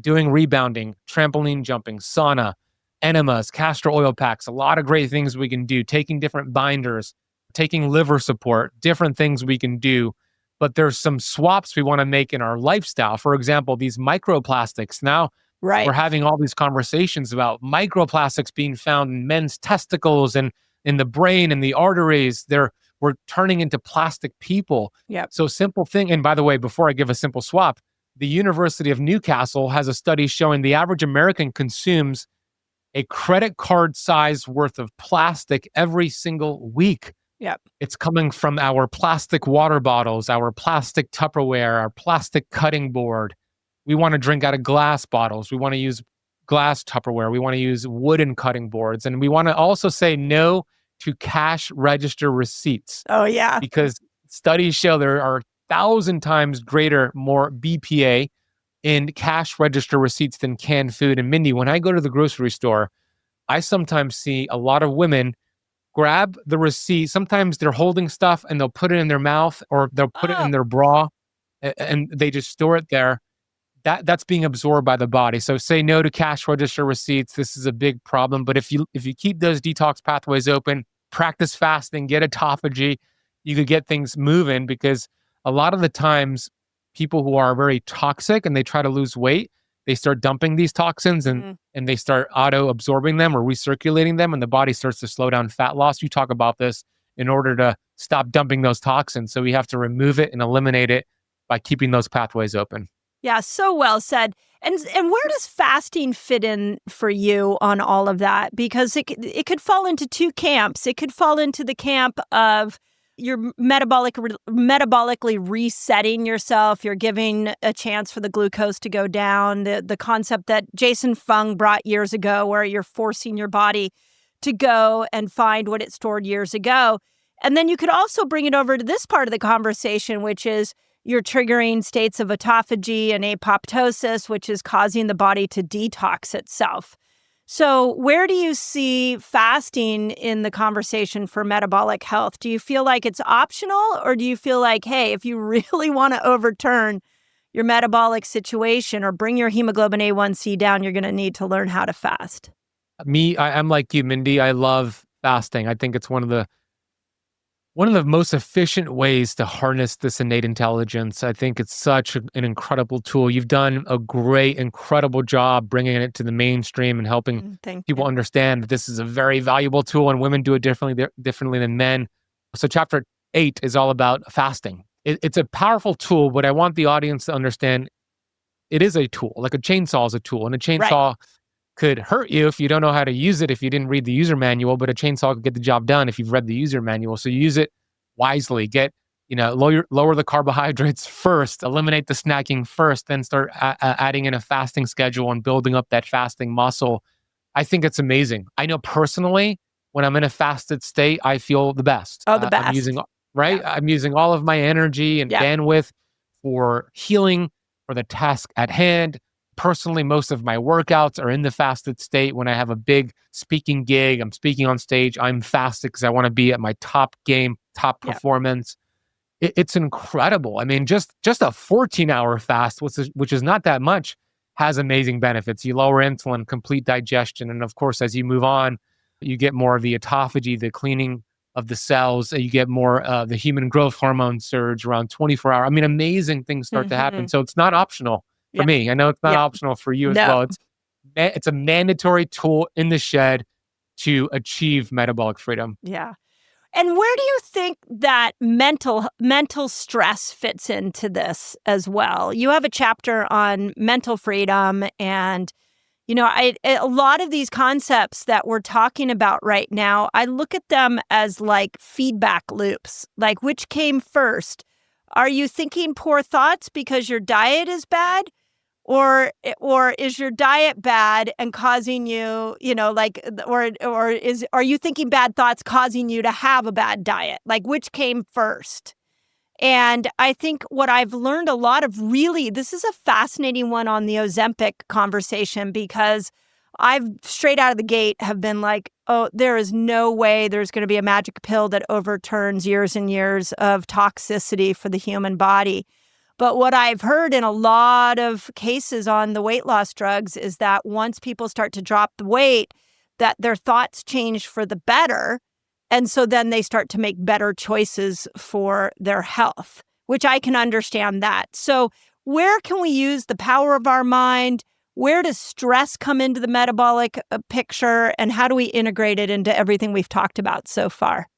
doing rebounding, trampoline jumping, sauna, enemas, castor oil packs, a lot of great things we can do, taking different binders, taking liver support, different things we can do. But there's some swaps we want to make in our lifestyle. For example, these microplastics. Now we're having all these conversations about microplastics being found in men's testicles and in the brain and the arteries. We're turning into plastic people. So simple thing. And by the way, before I give a simple swap, the University of Newcastle has a study showing the average American consumes a credit card size worth of plastic every single week. It's coming from our plastic water bottles, our plastic Tupperware, our plastic cutting board. We want to drink out of glass bottles. We want to use glass Tupperware. We want to use wooden cutting boards. And we want to also say no to cash register receipts. Because studies show there are 1,000 times greater, more BPA in cash register receipts than canned food. And Mindy, when I go to the grocery store, I sometimes see a lot of women grab the receipt. Sometimes they're holding stuff and they'll put it in their mouth or they'll put it in their bra and they just store it there. That's being absorbed by the body. So say no to cash register receipts. This is a big problem. But if you keep those detox pathways open, practice fasting, get autophagy, you could get things moving, because a lot of the times people who are very toxic and they try to lose weight, they start dumping these toxins and they start auto-absorbing them or recirculating them, and the body starts to slow down fat loss. You talk about this in order to stop dumping those toxins. So we have to remove it and eliminate it by keeping those pathways open.
Yeah, so well said. And where does fasting fit in for you on all of that? Because it could fall into two camps. It could fall into the camp of you're metabolically resetting yourself. You're giving a chance for the glucose to go down. The concept that Jason Fung brought years ago, where you're forcing your body to go and find what it stored years ago. And then you could also bring it over to this part of the conversation, which is you're triggering states of autophagy and apoptosis, which is causing the body to detox itself. So where do you see fasting in the conversation for metabolic health? Do you feel like it's optional, or do you feel like, hey, if you really want to overturn your metabolic situation or bring your hemoglobin A1C down, you're going to need to learn how to fast?
I'm like you, Mindy. I love fasting. I think it's one of the one of the most efficient ways to harness this innate intelligence. I think it's such an incredible tool. You've done a great, incredible job bringing it to the mainstream and helping
Thank
people
you.
understand that this is a very valuable tool and women do it differently than men. So chapter 8 is all about fasting. It's a powerful tool, but I want the audience to understand it is a tool, like a chainsaw is a tool, and a
Right.
chainsaw could hurt you if you don't know how to use it, if you didn't read the user manual, but a chainsaw could get the job done if you've read the user manual. So use it wisely. Lower the carbohydrates first, eliminate the snacking first, then start adding in a fasting schedule and building up that fasting muscle. I think it's amazing. I know personally, when I'm in a fasted state, I feel the best.
Oh, the best.
I'm using all of my energy and bandwidth for healing, for the task at hand. Personally, most of my workouts are in the fasted state. When I have a big speaking gig, I'm speaking on stage, I'm fasted because I want to be at my top game, top performance. It's incredible. I mean, just a 14-hour fast, which is not that much, has amazing benefits. You lower insulin, complete digestion, and of course, as you move on, you get more of the autophagy, the cleaning of the cells. You get more the human growth hormone surge around 24 hours. I mean, amazing things start to happen. So it's not optional for me. I know it's not optional for you as well. It's a mandatory tool in the shed to achieve metabolic freedom.
Yeah. And where do you think that mental stress fits into this as well? You have a chapter on mental freedom, and a lot of these concepts that we're talking about right now, I look at them as like feedback loops. Like, which came first? Are you thinking poor thoughts because your diet is bad? Or is your diet bad and causing you, are you thinking bad thoughts causing you to have a bad diet? Like, which came first? And I think what I've learned a lot of, really, this is a fascinating one on the Ozempic conversation, because I've straight out of the gate have been like, oh, there is no way there's going to be a magic pill that overturns years and years of toxicity for the human body. But what I've heard in a lot of cases on the weight loss drugs is that once people start to drop the weight, that their thoughts change for the better. And so then they start to make better choices for their health, which I can understand that. So where can we use the power of our mind? Where does stress come into the metabolic picture? And how do we integrate it into everything we've talked about so far?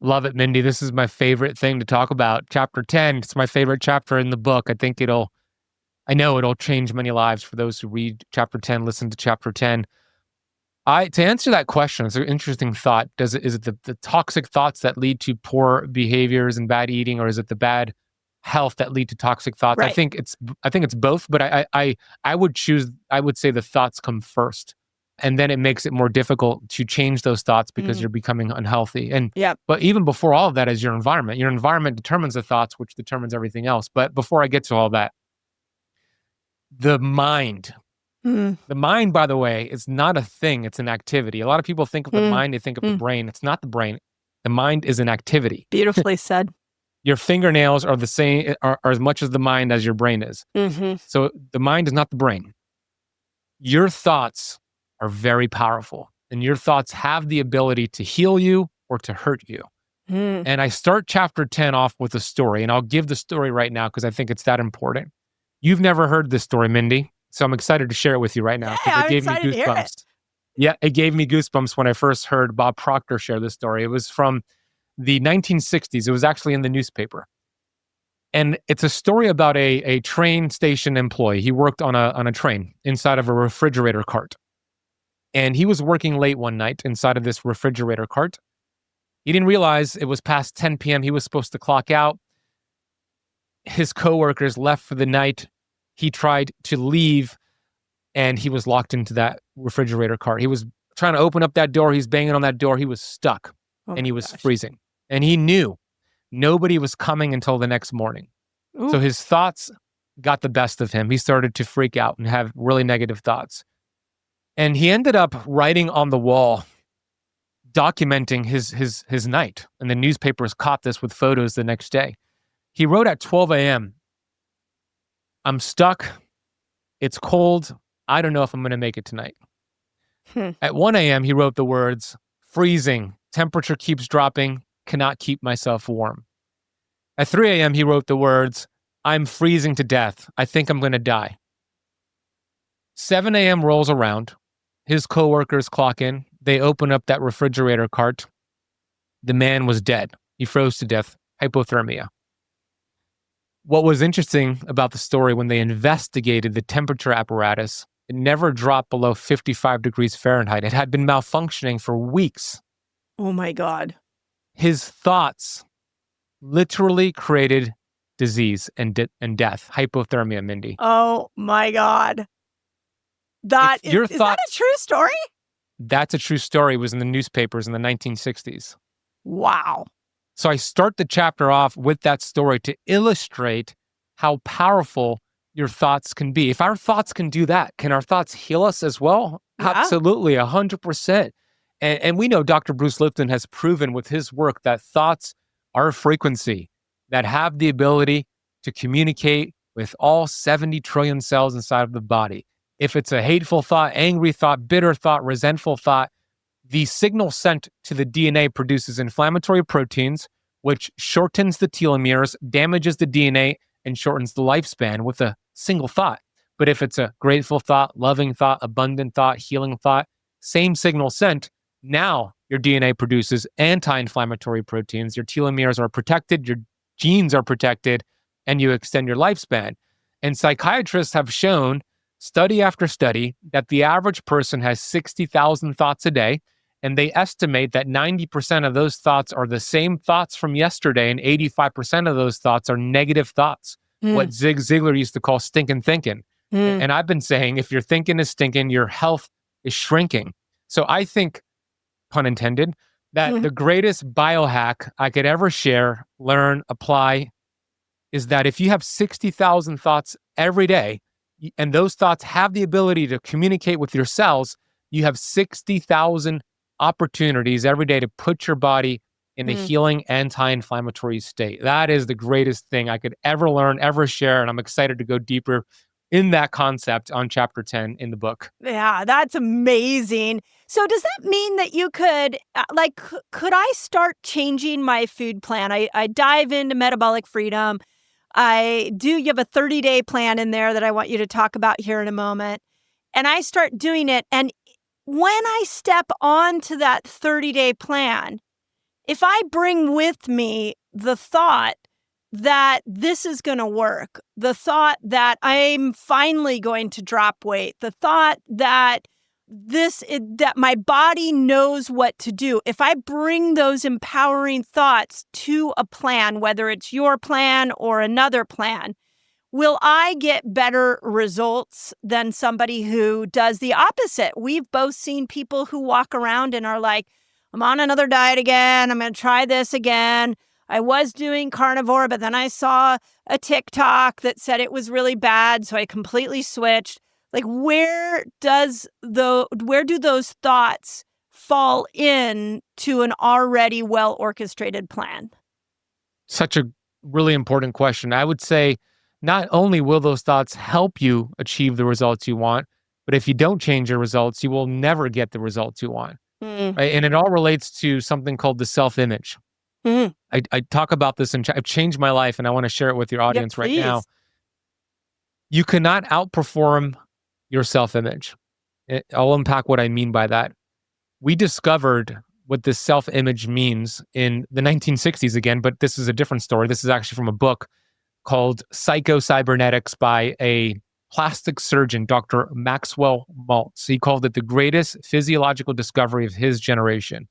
Love it, Mindy. This is my favorite thing to talk about. Chapter 10, it's my favorite chapter in the book. I know it'll change many lives for those who read chapter 10, listen to chapter 10. To answer that question, it's an interesting thought. Is it the toxic thoughts that lead to poor behaviors and bad eating, or is it the bad health that lead to toxic thoughts?
Right.
I think it's both, but I would say the thoughts come first. And then it makes it more difficult to change those thoughts because you're becoming unhealthy. But even before all of that is your environment. Your environment determines the thoughts, which determines everything else. But before I get to all that, the mind. The mind, by the way, is not a thing. It's an activity. A lot of people think of the mind, they think of the brain. It's not the brain. The mind is an activity.
Beautifully said.
Your fingernails are the same, are as much as the mind as your brain is. So the mind is not the brain. Your thoughts are very powerful, and your thoughts have the ability to heal you or to hurt you. And I start chapter 10 off with a story, and I'll give the story right now because I think it's that important. You've never heard this story, Mindy, so I'm excited to share it with you right now because it gave me goosebumps. Yeah, it gave me goosebumps when I first heard Bob Proctor share this story. It was from the 1960s. It was actually in the newspaper. And it's a story about a train station employee. He worked on a train inside of a refrigerator cart. And he was working late one night inside of this refrigerator cart. He didn't realize it was past 10 p.m. He was supposed to clock out. His coworkers left for the night. He tried to leave, and he was locked into that refrigerator cart. He was trying to open up that door. He's banging on that door. He was stuck, and he was freezing. And he knew nobody was coming until the next morning.
Ooh.
So his thoughts got the best of him. He started to freak out and have really negative thoughts. And he ended up writing on the wall, documenting his night. And the newspapers caught this with photos the next day. He wrote at 12 a.m., "I'm stuck. It's cold. I don't know if I'm going to make it tonight." At 1 a.m., he wrote the words, "Freezing. Temperature keeps dropping. cannot keep myself warm. At 3 a.m., he wrote the words, I'm freezing to death. I think I'm going to die. 7 a.m. rolls around. His coworkers clock in. They open up that refrigerator cart. The man was dead. He froze to death, hypothermia. What was interesting about the story when they investigated the temperature apparatus, it never dropped below 55 degrees Fahrenheit. It had been malfunctioning for weeks.
Oh my God.
His thoughts literally created disease and death, hypothermia, Mindy.
Oh my God. Is that a true story?
That's a true story. It was in the newspapers in the 1960s.
Wow.
So I start the chapter off with that story to illustrate how powerful your thoughts can be. If our thoughts can do that, can our thoughts heal us as well?
Yeah.
Absolutely, 100%. And we know Dr. Bruce Lipton has proven with his work that thoughts are a frequency that have the ability to communicate with all 70 trillion cells inside of the body. If it's a hateful thought, angry thought, bitter thought, resentful thought, the signal sent to the DNA produces inflammatory proteins, which shortens the telomeres, damages the DNA, and shortens the lifespan with a single thought. But if it's a grateful thought, loving thought, abundant thought, healing thought, same signal sent, now your DNA produces anti-inflammatory proteins, your telomeres are protected, your genes are protected, and you extend your lifespan. And psychiatrists have shown, study after study, that the average person has 60,000 thoughts a day, and they estimate that 90% of those thoughts are the same thoughts from yesterday, and 85% of those thoughts are negative thoughts, what Zig Ziglar used to call stinking thinking. And I've been saying, if your thinking is stinking, your health is shrinking. So I think, pun intended, that the greatest biohack I could ever share, learn, apply, is that if you have 60,000 thoughts every day, and those thoughts have the ability to communicate with your cells, you have 60,000 opportunities every day to put your body in a healing anti-inflammatory state. That is the greatest thing I could ever learn, ever share, and I'm excited to go deeper in that concept on chapter 10 in the book.
Yeah, that's amazing. So does that mean that you could, could I start changing my food plan? I dive into metabolic freedom. You have a 30-day plan in there that I want you to talk about here in a moment. And I start doing it. And when I step onto that 30-day plan, if I bring with me the thought that this is going to work, the thought that I'm finally going to drop weight, the thought that that my body knows what to do. If I bring those empowering thoughts to a plan, whether it's your plan or another plan, will I get better results than somebody who does the opposite? We've both seen people who walk around and are like, I'm on another diet again. I'm going to try this again. I was doing carnivore, but then I saw a TikTok that said it was really bad, so I completely switched. Like, where do those thoughts fall in to an already well-orchestrated plan?
Such a really important question. I would say not only will those thoughts help you achieve the results you want, but if you don't change your results, you will never get the results you want. Right? And it all relates to something called the self-image. I talk about this and I've changed my life, and I want to share it with your audience right now. You cannot outperform your self-image. I'll unpack what I mean by that. We discovered what this self-image means in the 1960s again, but this is a different story. This is actually from a book called Psycho-Cybernetics by a plastic surgeon, Dr. Maxwell Maltz. He called it the greatest physiological discovery of his generation.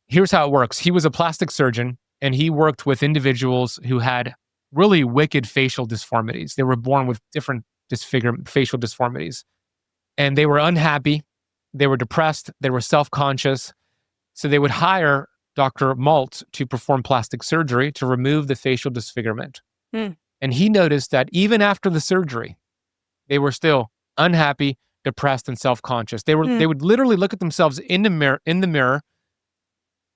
Here's how it works. He was a plastic surgeon, and he worked with individuals who had really wicked facial deformities. They were born with different facial deformities, and they were unhappy. They were depressed. They were self-conscious. So they would hire Dr. Maltz to perform plastic surgery to remove the facial disfigurement. And he noticed that even after the surgery, they were still unhappy, depressed, and self-conscious. They would literally look at themselves in the mirror,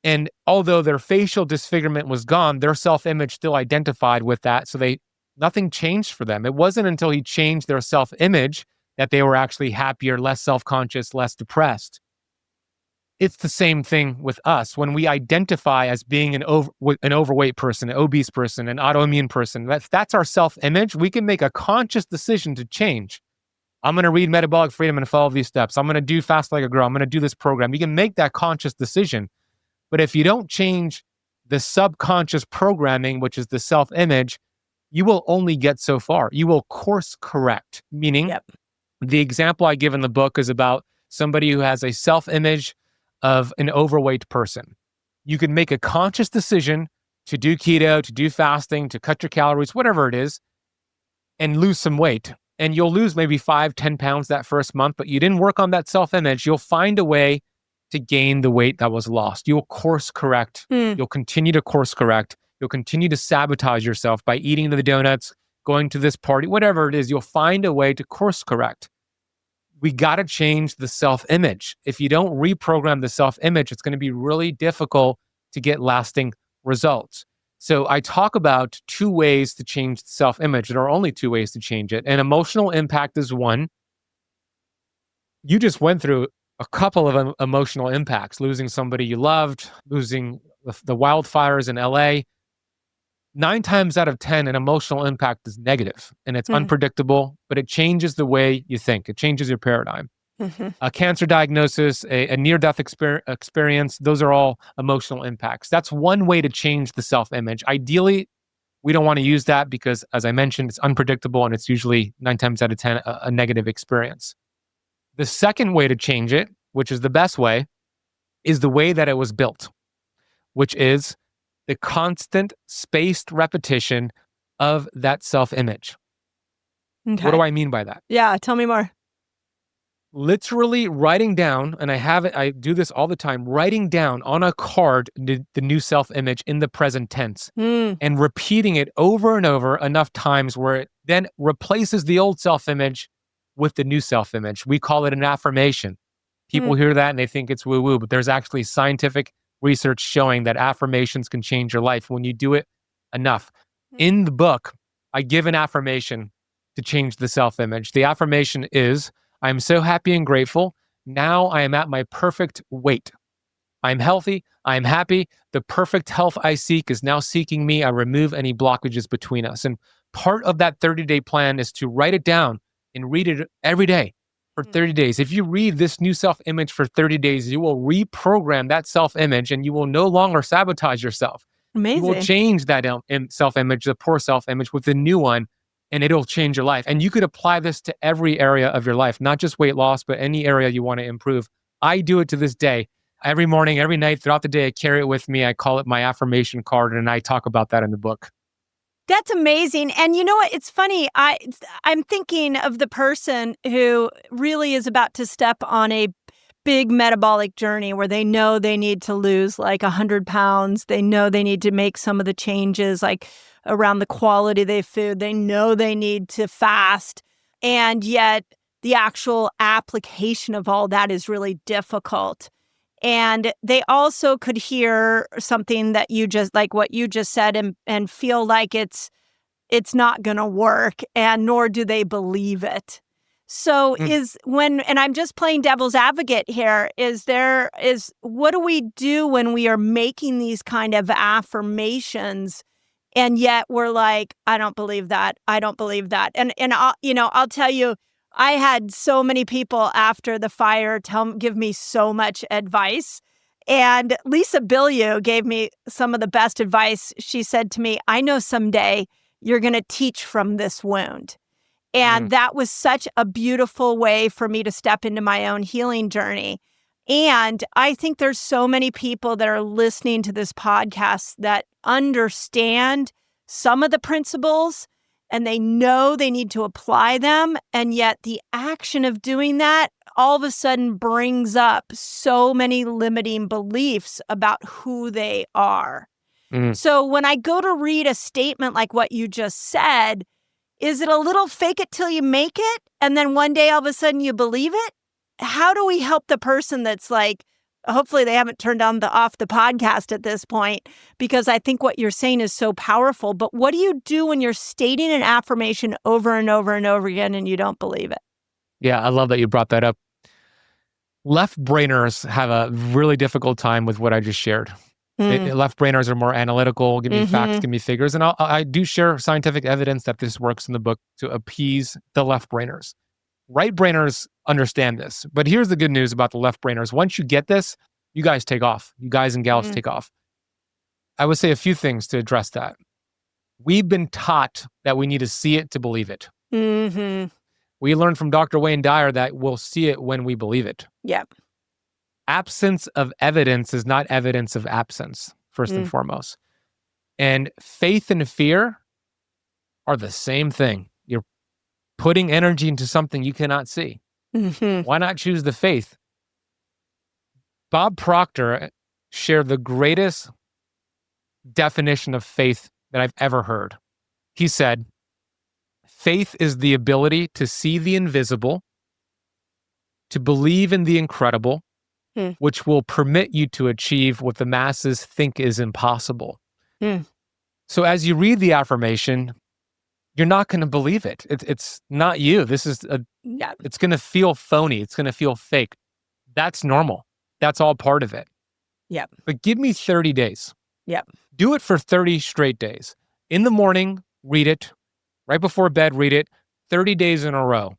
and although their facial disfigurement was gone, their self-image still identified with that. So nothing changed for them. It wasn't until he changed their self-image that they were actually happier, less self-conscious, less depressed. It's the same thing with us. When we identify as being an overweight person, an obese person, an autoimmune person, that's our self-image. We can make a conscious decision to change. I'm going to read Metabolic Freedom and follow these steps. I'm going to do Fast Like a Girl. I'm going to do this program. You can make that conscious decision. But if you don't change the subconscious programming, which is the self-image, you will only get so far. You will course correct, meaning the example I give in the book is about somebody who has a self-image of an overweight person. You can make a conscious decision to do keto, to do fasting, to cut your calories, whatever it is, and lose some weight. And you'll lose maybe 5-10 pounds that first month, but you didn't work on that self-image. You'll find a way to gain the weight that was lost. You'll course correct. You'll continue to course correct. You'll continue to sabotage yourself by eating the donuts, going to this party, whatever it is. You'll find a way to course correct. We got to change the self-image. If you don't reprogram the self-image, it's going to be really difficult to get lasting results. So I talk about 2 ways to change the self-image. There are only 2 ways to change it. And emotional impact is one. You just went through a couple of emotional impacts, losing somebody you loved, losing the wildfires in LA. 9 times out of 10, an emotional impact is negative and it's unpredictable, but it changes the way you think. It changes your paradigm. A cancer diagnosis, a near-death experience, those are all emotional impacts. That's one way to change the self-image. Ideally, we don't want to use that because, as I mentioned, it's unpredictable and it's usually 9 times out of 10 a negative experience. The second way to change it, which is the best way, is the way that it was built, which is the constant spaced repetition of that self-image.
Okay.
What do I mean by that?
Yeah, tell me more.
Literally writing down, and I do this all the time, writing down on a card the new self-image in the present tense and repeating it over and over enough times where it then replaces the old self-image with the new self-image. We call it an affirmation. People hear that and they think it's woo-woo, but there's actually scientific research showing that affirmations can change your life when you do it enough. In the book, I give an affirmation to change the self-image. The affirmation is, I'm so happy and grateful. Now I am at my perfect weight. I'm healthy. I'm happy. The perfect health I seek is now seeking me. I remove any blockages between us. And part of that 30-day plan is to write it down and read it every day for 30 days. If you read this new self-image for 30 days, you will reprogram that self-image and you will no longer sabotage yourself.
Amazing.
You will change that self-image, the poor self-image, with the new one, and it'll change your life. And you could apply this to every area of your life, not just weight loss, but any area you want to improve. I do it to this day. Every morning, every night, throughout the day, I carry it with me. I call it my affirmation card, and I talk about that in the book.
That's amazing. And you know what? It's funny. I'm thinking of the person who really is about to step on a big metabolic journey where they know they need to lose like 100 pounds. They know they need to make some of the changes like around the quality of their food. They know they need to fast. And yet the actual application of all that is really difficult. And they also could hear something that you just, like what you just said, and feel like it's not going to work, and nor do they believe it. So and I'm just playing devil's advocate here, what do we do when we are making these kind of affirmations and yet we're like, I don't believe that. I don't believe that. And I'll tell you, I had so many people after the fire give me so much advice. And Lisa Bilyeu gave me some of the best advice. She said to me, I know someday you're going to teach from this wound. And that was such a beautiful way for me to step into my own healing journey. And I think there's so many people that are listening to this podcast that understand some of the principles and they know they need to apply them. And yet the action of doing that all of a sudden brings up so many limiting beliefs about who they are. So when I go to read a statement like what you just said, is it a little fake it till you make it? And then one day all of a sudden you believe it? How do we help the person that's like, hopefully they haven't turned off the podcast at this point, because I think what you're saying is so powerful. But what do you do when you're stating an affirmation over and over and over again and you don't believe it?
Yeah, I love that you brought that up. Left-brainers have a really difficult time with what I just shared. Left-brainers are more analytical, give me facts, give me figures. And I do share scientific evidence that this works in the book to appease the left-brainers. Right-brainers understand this. But here's the good news about the left-brainers. Once you get this, you guys take off. You guys and gals take off. I would say a few things to address that. We've been taught that we need to see it to believe it. We learned from Dr. Wayne Dyer that we'll see it when we believe it.
Yep.
Absence of evidence is not evidence of absence, first and foremost. And faith and fear are the same thing. You're putting energy into something you cannot see. Why not choose the faith? Bob Proctor shared the greatest definition of faith that I've ever heard. He said, faith is the ability to see the invisible, to believe in the incredible, which will permit you to achieve what the masses think is impossible. So as you read the affirmation, you're not going to believe it. It's not you. It's going to feel phony. It's going to feel fake. That's normal. That's all part of it.
Yep.
But give me 30 days.
Yep.
Do it for 30 straight days. In the morning, read it. Right before bed, read it. 30 days in a row.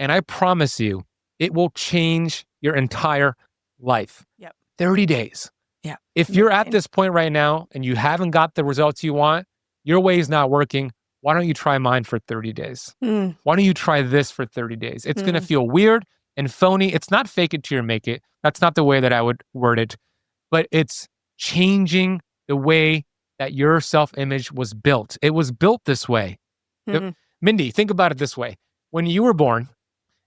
And I promise you, it will change your entire life.
Yep.
30 days.
Yeah.
If you're at this point right now and you haven't got the results you want, your way is not working. Why don't you try mine for 30 days? Why don't you try this for 30 days? It's going to feel weird and phony. It's not fake it till you make it. That's not the way that I would word it. But it's changing the way that your self-image was built. It was built this way. Mindy, think about it this way. When you were born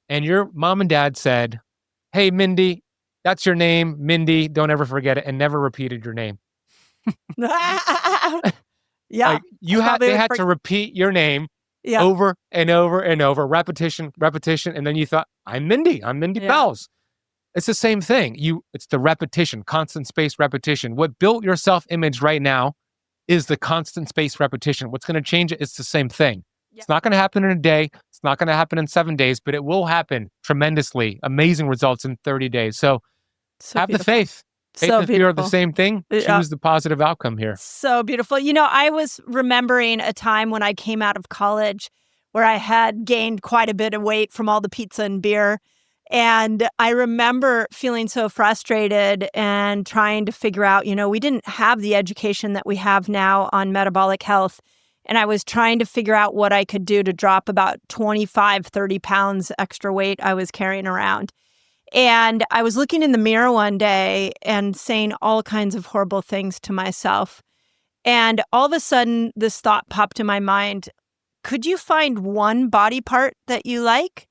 and your mom and dad said, hey, Mindy, that's your name, Mindy, don't ever forget it, and never repeated your name.
Yeah.
Like they had to repeat your name over and over and over, repetition, and then you thought, I'm Mindy Pelz. It's the same thing. It's the repetition, constant space repetition. What built your self-image right now is the constant space repetition. What's going to change it? It's the same thing. Yep. It's not going to happen in a day. It's not going to happen in 7 days, but it will happen tremendously, amazing results in 30 days. So have
beautiful.
The faith. Faith and fear are the same thing. Choose the positive outcome here.
So beautiful. You know, I was remembering a time when I came out of college where I had gained quite a bit of weight from all the pizza and beer. And I remember feeling so frustrated and trying to figure out, we didn't have the education that we have now on metabolic health. And I was trying to figure out what I could do to drop about 25, 30 pounds extra weight I was carrying around. And I was looking in the mirror one day and saying all kinds of horrible things to myself. And all of a sudden, this thought popped in my mind, could you find one body part that you like?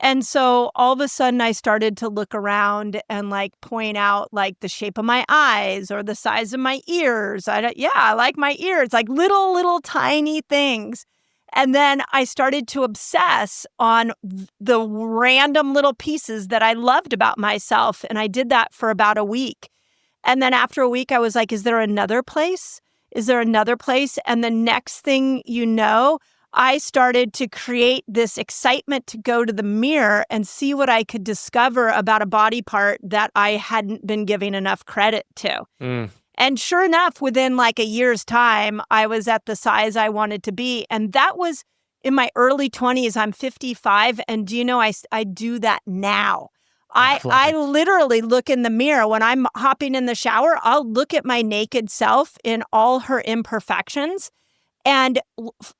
And so all of a sudden I started to look around and point out the shape of my eyes or the size of my ears. I like my ears, little tiny things. And then I started to obsess on the random little pieces that I loved about myself. And I did that for about a week. And then after a week, I was like, is there another place? Is there another place? And the next thing you know, I started to create this excitement to go to the mirror and see what I could discover about a body part that I hadn't been giving enough credit to. And sure enough, within a year's time, I was at the size I wanted to be. And that was in my early 20s. I'm 55. And do you know, I do that now. I literally look in the mirror when I'm hopping in the shower. I'll look at my naked self in all her imperfections and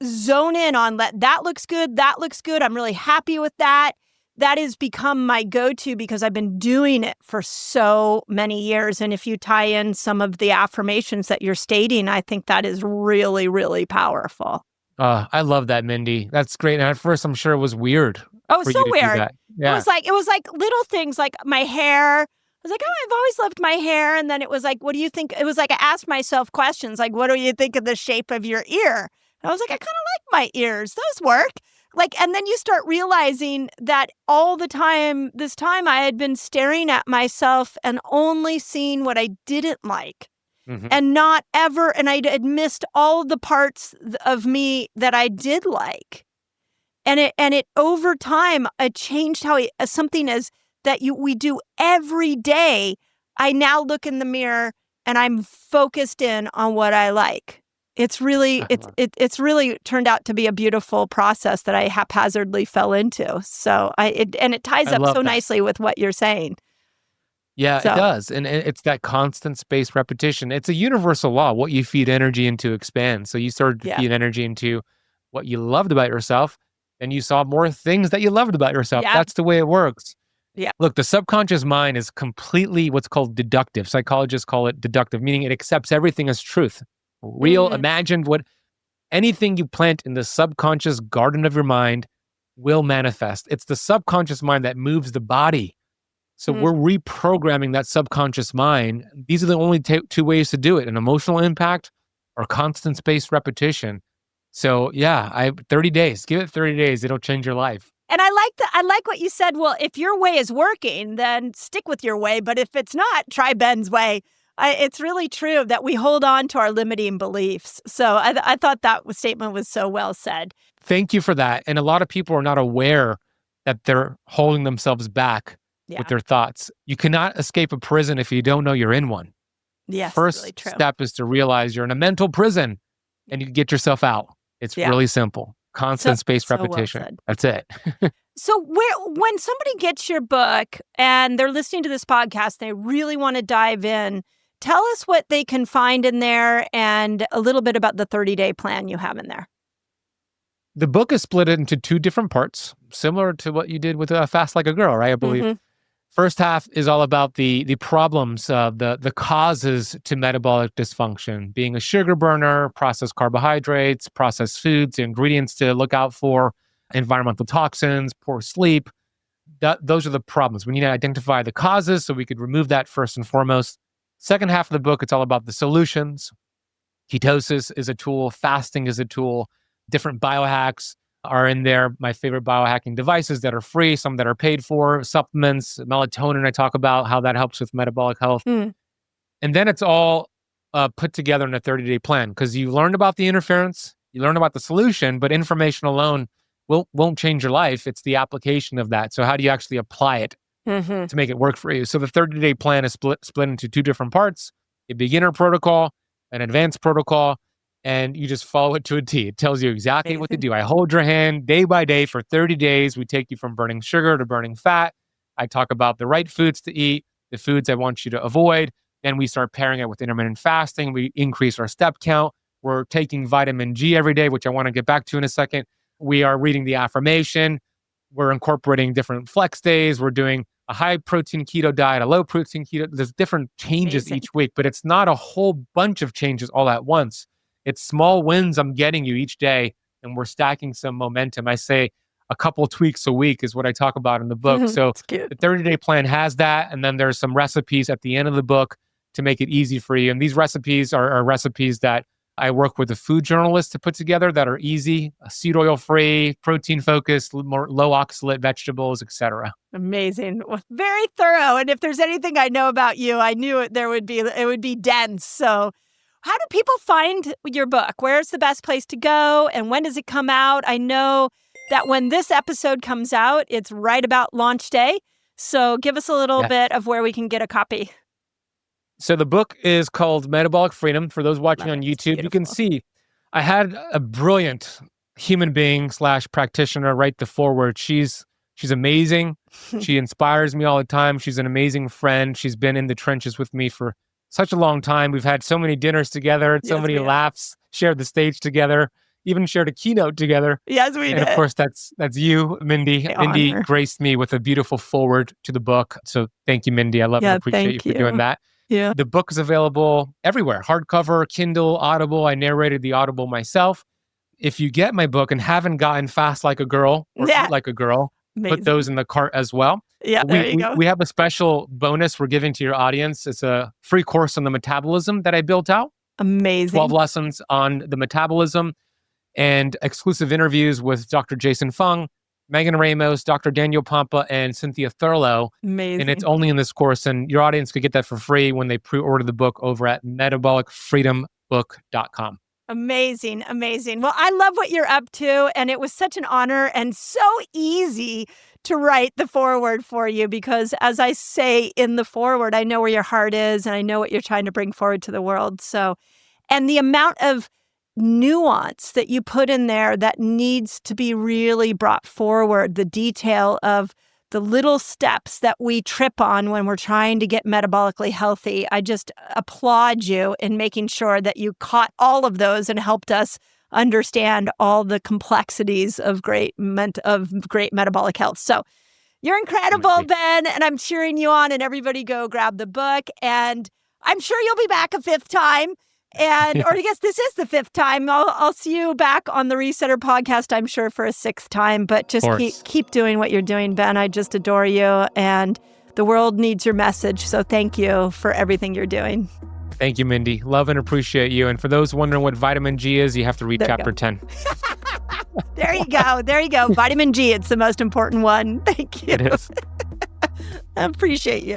zone in on that looks good. That looks good. I'm really happy with that. That has become my go-to because I've been doing it for so many years. And if you tie in some of the affirmations that you're stating, I think that is really, really powerful.
I love that, Mindy. That's great. And at first, I'm sure it was weird.
Oh, so weird.
Yeah.
It was like little things like my hair. I was like, oh, I've always loved my hair. And then it was like, what do you think? It was like I asked myself questions like, what do you think of the shape of your ear? And I was like, I kind of like my ears. Those work. And then you start realizing that all the time, this time I had been staring at myself and only seeing what I didn't like and not ever, and I had missed all the parts of me that I did like. And it over time, it changed how something as that we do every day, I now look in the mirror and I'm focused in on what I like. It's really it's really turned out to be a beautiful process that I haphazardly fell into. So it ties
I
up
love
so
that.
nicely with what you're saying.
Yeah, it
So
does. And it's that constant spaced repetition. It's a universal law. What you feed energy into expands. So you started to
yeah,
feed energy into what you loved about yourself, and you saw more things that you loved about yourself.
yeah,
That's the way it works.
yeah.
Look, the subconscious mind is completely what's called deductive. Psychologists call it deductive, meaning it accepts everything as truth. Real,
Mm,
imagined, what anything you plant in the subconscious garden of your mind will manifest. It's the subconscious mind that moves the body. So
mm.
we're reprogramming that subconscious mind. These are the only two ways to do it: an emotional impact or constant spaced repetition. So yeah, 30 days. Give it 30 days. It'll change your life.
And I like what you said. Well, if your way is working, then stick with your way. But if it's not, try Ben's way. It's really true that we hold on to our limiting beliefs. So I thought that statement was so well said.
Thank you for that. And a lot of people are not aware that they're holding themselves back
Yeah.
with their thoughts. You cannot escape a prison if you don't know you're in one.
Yes,
First
really true.
step is to realize you're in a mental prison and you can get yourself out. It's
Yeah.
really simple. Constant spaced
so well
repetition.
said.
That's it.
So when somebody gets your book and they're listening to this podcast, they really want to dive in, tell us what they can find in there and a little bit about the 30-day plan you have in there.
The book is split into two different parts, similar to what you did with Fast Like a Girl, right? I believe.
Mhm.
First half is all about the problems, the causes to metabolic dysfunction, being a sugar burner, processed carbohydrates, processed foods, ingredients to look out for, environmental toxins, poor sleep. Those are the problems. We need to identify the causes so we could remove that first and foremost. Second half of the book, it's all about the solutions. Ketosis is a tool, fasting is a tool, different biohacks are in there. My favorite biohacking devices that are free, some that are paid for, supplements, melatonin. I talk about how that helps with metabolic health.
Mm.
And then it's all put together in a 30-day plan because you learned about the interference, you learned about the solution, but information alone won't change your life. It's the application of that. So how do you actually apply it
Mhm.
to make it work for you? So the 30-day plan is split into two different parts: a beginner protocol, an advanced protocol, and you just follow it to a T. It tells you exactly what to
Amazing.
do. I hold your hand day by day for 30 days. We take you from burning sugar to burning fat. I talk about the right foods to eat, the foods I want you to avoid. Then we start pairing it with intermittent fasting. We increase our step count. We're taking vitamin G every day, which I want to get back to in a second. We are reading the affirmation. We're incorporating different flex days. We're doing a high protein keto diet, a low protein keto. There's different changes
Amazing.
each week, but it's not a whole bunch of changes all at once. It's small wins I'm getting you each day, and we're stacking some momentum. I say a couple tweaks a week is what I talk about in the book. So
It's cute.
the 30-day plan has that, and then there's some recipes at the end of the book to make it easy for you. And these recipes are recipes that I work with a food journalist to put together that are easy, seed oil free, protein focused, more low oxalate vegetables, etc.
Amazing. Well, very thorough. And if there's anything I know about you, I knew it would be dense. So how do people find your book? Where's the best place to go? And when does it come out? I know that when this episode comes out, it's right about launch day. So give us a little
Yeah.
bit of where we can get a copy.
So the book is called Metabolic Freedom. For those watching
Love
on
it. It's
YouTube, you can
beautiful.
see I had a brilliant human being / practitioner write the foreword. She's amazing. She inspires me all the time. She's an amazing friend. She's been in the trenches with me for such a long time. We've had so many dinners together, so
Yes,
many
we have.
laughs, shared the stage together, even shared a keynote together.
Yes, we
And
did.
of course, that's you, Mindy.
My
Mindy
honor.
graced me with a beautiful foreword to the book. So thank you, Mindy. I love and
Yeah,
appreciate you
thank
for doing
you.
that.
Yeah.
The book is available everywhere: hardcover, Kindle, Audible. I narrated the Audible myself. If you get my book and haven't gotten Fast Like a Girl or
Yeah.
Eat Like a Girl,
Amazing.
put those in the cart as well.
Yeah, there you go.
We have a special bonus we're giving to your audience. It's a free course on the metabolism that I built out. 12
Amazing.
lessons on the metabolism and exclusive interviews with Dr. Jason Fung, Megan Ramos, Dr. Daniel Pompa, and Cynthia Thurlow.
Amazing.
And it's only in this course, and your audience could get that for free when they pre-order the book over at metabolicfreedombook.com.
Amazing, amazing. Well, I love what you're up to, and it was such an honor and so easy to write the foreword for you because, as I say in the foreword, I know where your heart is and I know what you're trying to bring forward to the world. So, and the amount of nuance that you put in there that needs to be really brought forward, the detail of the little steps that we trip on when we're trying to get metabolically healthy. I just applaud you in making sure that you caught all of those and helped us understand all the complexities of great metabolic health. So you're incredible, Ben, and I'm cheering you on, and everybody go grab the book. And I'm sure you'll be back a fifth time. And, or I guess this is the fifth time. I'll see you back on the Resetter podcast, I'm sure, for a sixth time. But just keep doing what you're doing, Ben. I just adore you. And the world needs your message. So thank you for everything you're doing.
Thank you, Mindy. Love and appreciate you. And for those wondering what vitamin G is, you have to read chapter 10.
There you go. There you go. Vitamin G. It's the most important one. Thank you.
It is.
I appreciate you.